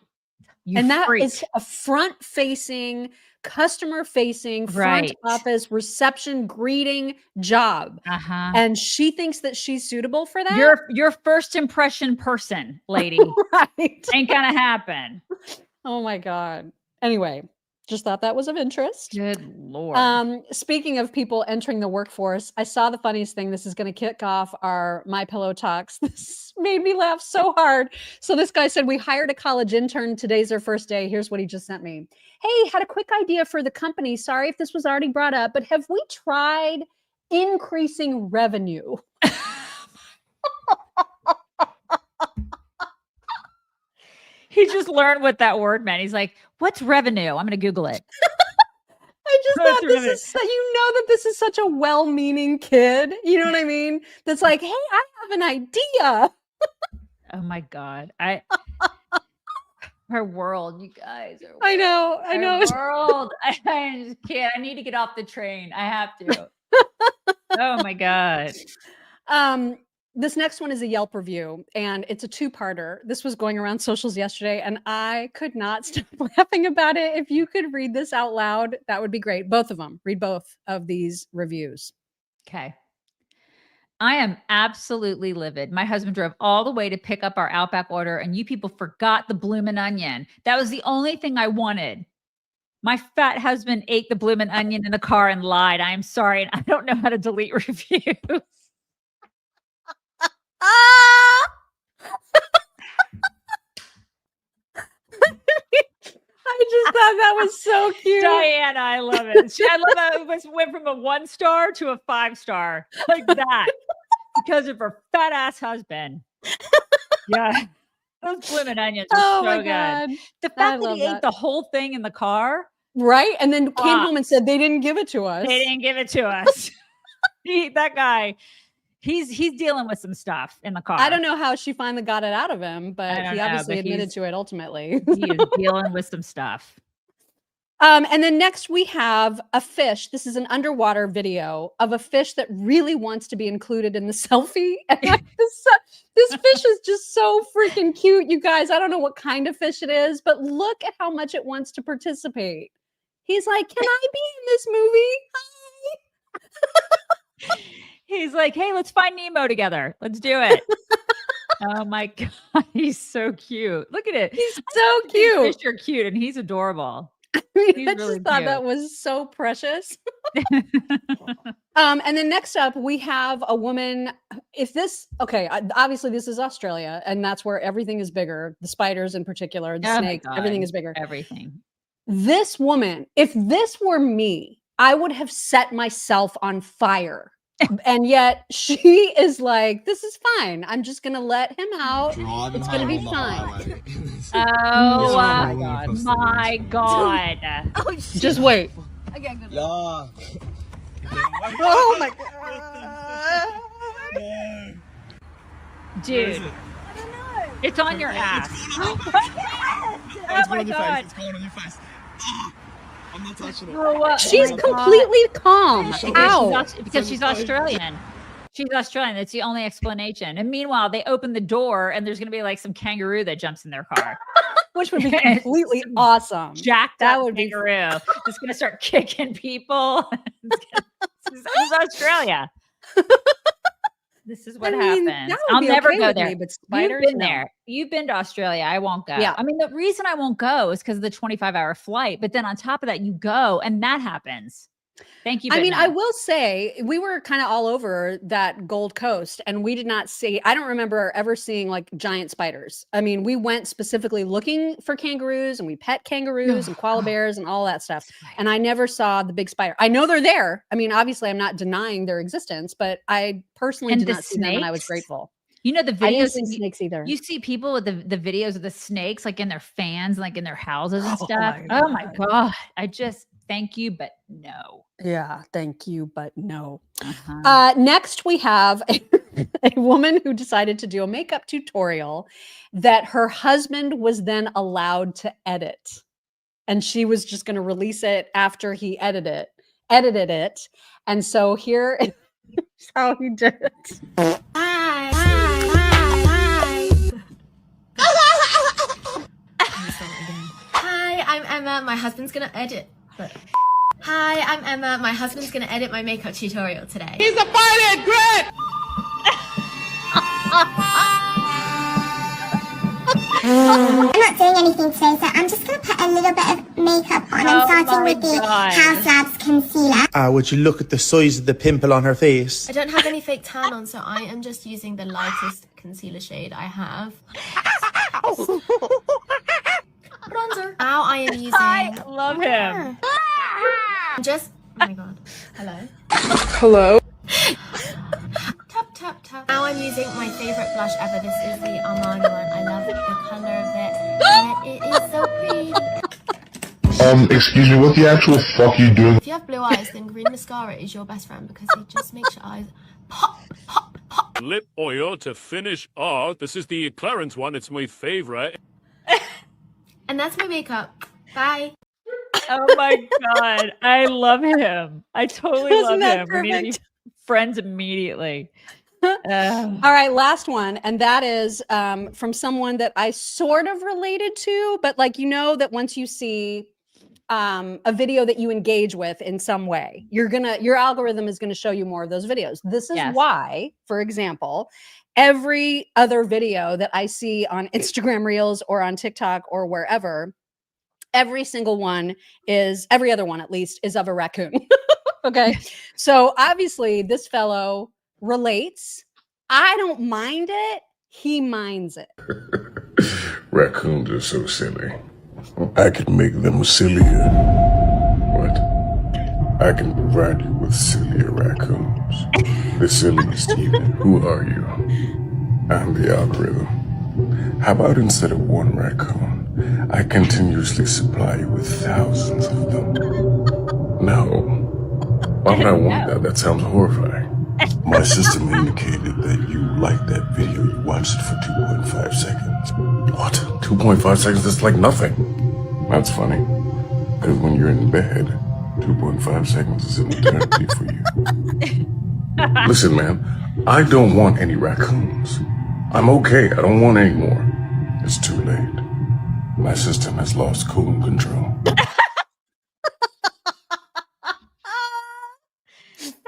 And that is a front-facing, customer-facing, front office, reception, greeting job. And she thinks that she's suitable for that? Your first impression person, lady. Right. Ain't gonna happen. Oh my God. Anyway, just thought that was of interest. Good Lord. Speaking of people entering the workforce, I saw the funniest thing. This is going to kick off our My Pillow talks. This made me laugh so hard. So this guy said, we hired a college intern. Today's their first day. Here's what he just sent me. Hey, had a quick idea for the company. Sorry if this was already brought up, but have we tried increasing revenue? He just learned what that word meant. He's like, what's revenue? I'm going to Google it. I just thought that this is such a well-meaning kid. You know what I mean? That's like, hey, I have an idea. Oh my God. Our world, you guys. I know. World. I just can't. I need to get off the train. I have to. Oh my God. This next one is a Yelp review, and it's a two-parter. This was going around socials yesterday, and I could not stop laughing about it. If you could read this out loud, that would be great. Both of them. Read both of these reviews. Okay. I am absolutely livid. My husband drove all the way to pick up our Outback order, and you people forgot the bloomin' onion. That was the only thing I wanted. My fat husband ate the bloomin' onion in the car and lied. I am sorry, and I don't know how to delete reviews. I just thought that was so cute. Diana, I love it. I love how it went from a 1-star to a 5-star like that because of her fat ass husband. Yeah. Those bloomin' onions are so my good. God. The fact that he ate the whole thing in the car. Right? And then came home and said they didn't give it to us. They didn't give it to us. That guy, he's dealing with some stuff in the car. I don't know how she finally got it out of him, but he obviously admitted to it ultimately. He is dealing with some stuff. And then next we have a fish. This is an underwater video of a fish that really wants to be included in the selfie. And this fish is just so freaking cute, you guys. I don't know what kind of fish it is, but look at how much it wants to participate. He's like, can I be in this movie? Hi. He's like, hey, let's find Nemo together. Let's do it. Oh my God. He's so cute. Look at it. He's so cute. Fish are cute and he's adorable. I just thought that was so precious. And then next up, we have a woman. Obviously this is Australia, and that's where everything is bigger. The spiders in particular, the snakes, everything is bigger. Everything. This woman, if this were me, I would have set myself on fire. And yet she is like, this is fine. I'm just going to let him out. It's going to be fine. Oh my God. Oh, just wait. Okay, good. Yeah. Oh my God. Dude. It's on your ass. Oh my God. It's going on your face. I'm not touching it. She's completely calm. How? Because she's Australian. She's Australian. That's the only explanation. And meanwhile, they open the door and there's going to be like some kangaroo that jumps in their car. Which would be completely awesome. Jacked up kangaroo. Just going to start kicking people. This is Australia. This is what happens. I'll never go there. But spiders, you've been there. You've been to Australia. I won't go. Yeah. I mean, the reason I won't go is because of the 25-hour flight. But then on top of that, you go and that happens. Thank you. I mean, I will say we were kind of all over that Gold Coast and we did not see, I don't remember ever seeing like giant spiders. I mean, we went specifically looking for kangaroos and we pet kangaroos and koala bears and all that stuff. And I never saw the big spider. I know they're there. I mean, obviously I'm not denying their existence, but I personally did not see them and I was grateful. You know, the videos, I didn't see snakes either. You see people with the videos of the snakes, like in their fans, like in their houses and stuff. Oh my God. I just, thank you, but no. Yeah, thank you, but no. Next we have a woman who decided to do a makeup tutorial that her husband was then allowed to edit. And she was just going to release it after he edited it. And so here is how he did it. Hi, I'm Emma. My husband's gonna edit. Hi, I'm Emma. My husband's gonna edit my makeup tutorial today. He's a pilot, great! I'm not doing anything today, so I'm just gonna put a little bit of makeup on. I'm starting with the House Labs concealer. Would you look at the size of the pimple on her face? I don't have any fake tan on, so I am just using the lightest concealer shade I have. Bronzer. Now I am using... I love him. Just... Oh my god. Hello? Hello? Tap, tap, tap. Now I'm using my favorite blush ever. This is the Armani one. I love the color of it. And it is so pretty. Excuse me, what the actual fuck are you doing? If you have blue eyes, then green mascara is your best friend because it just makes your eyes pop, pop, pop. Lip oil to finish off. This is the Clarence one. It's my favorite. And that's my makeup. Bye. Oh my God. I love him. I totally love him. We need to be friends immediately. All right, last one. And that is from someone that I sort of related to, but like, you know, that once you see a video that you engage with in some way, your algorithm is going to show you more of those videos. This is why, for example, every other video that I see on Instagram Reels or on TikTok or wherever, every other one at least, is of a raccoon. Okay. So obviously this fellow relates. I don't mind it. He minds it. Raccoons are so silly. I could make them sillier. What? I can provide you with sillier raccoons. The silliest even. Who are you? I'm the algorithm. How about instead of one raccoon, I continuously supply you with thousands of them? No. Why would I want that? That sounds horrifying. My system indicated that you liked that video. You watched it for 2.5 seconds. What? 2.5 seconds? That's like nothing. That's funny. Because when you're in bed, 2.5 seconds is an eternity for you. Listen, man, I don't want any raccoons. I'm okay. I don't want any more. It's too late. My system has lost cool control.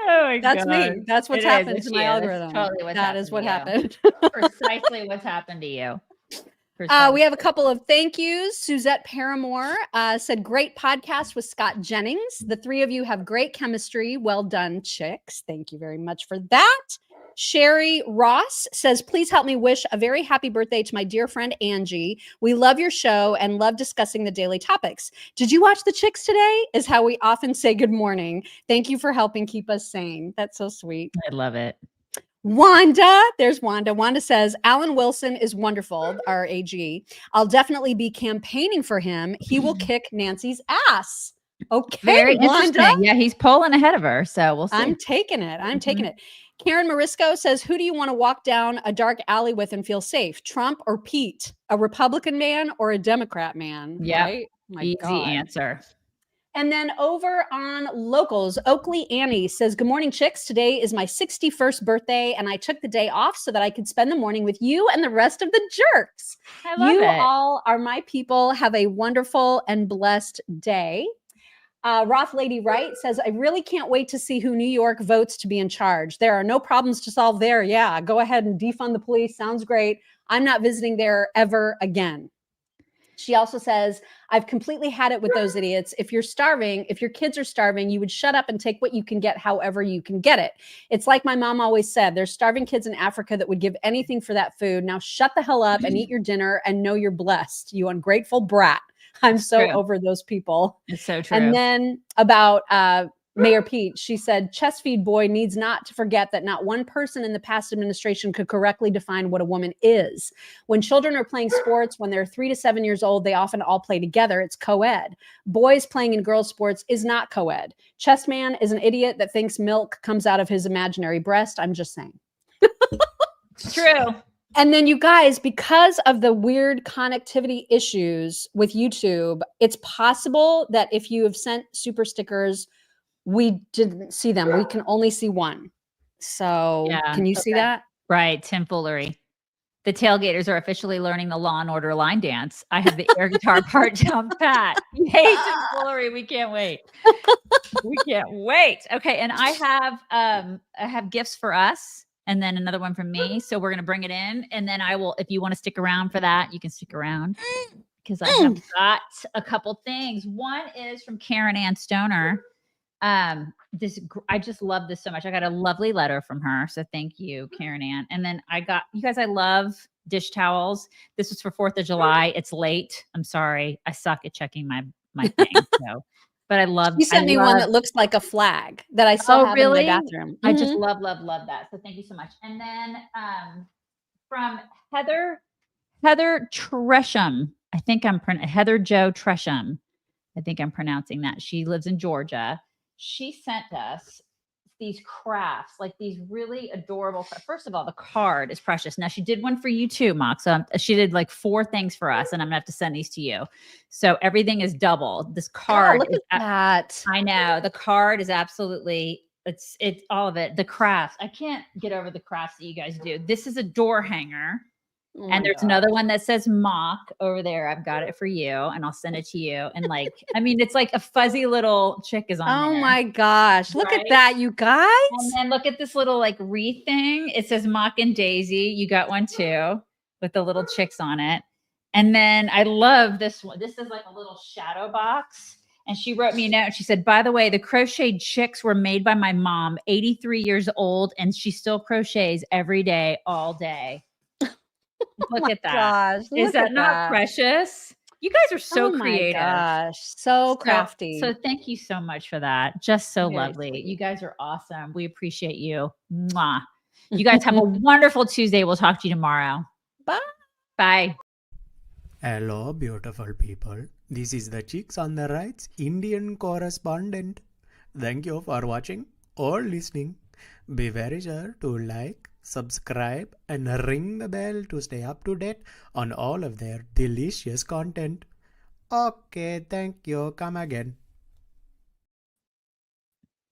Oh my That's God. me. That's what's happened to my algorithm. That is what happened. Precisely what's happened to you. We have a couple of thank yous. Suzette Paramore said, great podcast with Scott Jennings. The three of you have great chemistry. Well done, chicks. Thank you very much for that. Sherry Ross says, please help me wish a very happy birthday to my dear friend Angie. We love your show and love discussing the daily topics. Did you watch the chicks today? Is how we often say good morning. Thank you for helping keep us sane. That's so sweet. I love it. Wanda, there's Wanda. Wanda says, Alan Wilson is wonderful, our AG. I'll definitely be campaigning for him. He will kick Nancy's ass. Okay, Very Wanda. interesting. Yeah, he's polling ahead of her, so we'll see. I'm taking it. I'm taking it. Karen Marisco says, who do you want to walk down a dark alley with and feel safe? Trump or Pete? A Republican man or a Democrat man? Yeah, right? My easy God. answer. And then over on locals, Oakley Annie says, good morning, chicks. Today is my 61st birthday, and I took the day off so that I could spend the morning with you and the rest of the jerks. I love you it. all are my people. Have a wonderful and blessed day. Roth Lady Wright says, I really can't wait to see who New York votes to be in charge. There are no problems to solve there. Yeah, go ahead and defund the police. Sounds great. I'm not visiting there ever again. She also says, I've completely had it with those idiots. If you're starving, if your kids are starving, you would shut up and take what you can get however you can get it. It's like my mom always said, there's starving kids in Africa that would give anything for that food. Now shut the hell up and eat your dinner and know you're blessed, you ungrateful brat. I'm so over those people. It's so true. And then about Mayor Pete, she said, chest feed boy needs not to forget that not one person in the past administration could correctly define what a woman is. When children are playing sports, when they're 3 to 7 years old, they often all play together. It's co-ed. Boys playing in girls' sports is not co-ed. Chest man is an idiot that thinks milk comes out of his imaginary breast. I'm just saying. It's true. And then you guys, because of the weird connectivity issues with YouTube, it's possible that if you have sent super stickers, we didn't see them. We can only see one. So can you see that? Right. Tim Foolery. The tailgaters are officially learning the Law and Order line dance. I have the air guitar part down pat. Yay, Tim Foolery. We can't wait. We can't wait. Okay. And I have gifts for us. And then another one from me. So we're going to bring it in. And then I will, if you want to stick around for that, you can stick around because I have got a couple things. One is from Karen Ann Stoner. I just love this so much. I got a lovely letter from her. So thank you, Karen Ann. And then I love dish towels. This was for 4th of July. It's late. I'm sorry. I suck at checking my thing. So. But I love. You sent me one that looks like a flag that I still have in my bathroom. I just love that. So thank you so much. And then from Heather Tresham. Heather Jo Tresham. I think I'm pronouncing that. She lives in Georgia. She sent us these crafts, like these really adorable. First of all, the card is precious. Now she did one for you too, Mox. So she did like 4 things for us, and I'm gonna have to send these to you. So everything is double. This card, look at that. I know the card is absolutely. It's all of it. The crafts. I can't get over the crafts that you guys do. This is a door hanger. And there's another one that says mock over there. I've got it for you and I'll send it to you. And like, I mean, it's like a fuzzy little chick is on there. Oh my gosh. Look at that, you guys. And then look at this little like wreath thing. It says Mock and Daisy. You got one too with the little chicks on it. And then I love this one. This is like a little shadow box. And she wrote me a note. She said, by the way, the crocheted chicks were made by my mom, 83 years old. And she still crochets every day, all day. Look at that. Gosh, is that not precious? You guys are so creative. Gosh, so crafty. So thank you so much for that. Just so Very lovely. sweet. You guys are awesome. We appreciate you. Mwah. You guys have a wonderful Tuesday. We'll talk to you tomorrow. Bye. Bye. Hello, beautiful people. This is the Chicks on the Right's Indian correspondent. Thank you for watching or listening. Be very sure to like, subscribe and ring the bell to stay up to date on all of their delicious content. Okay, thank you. Come again.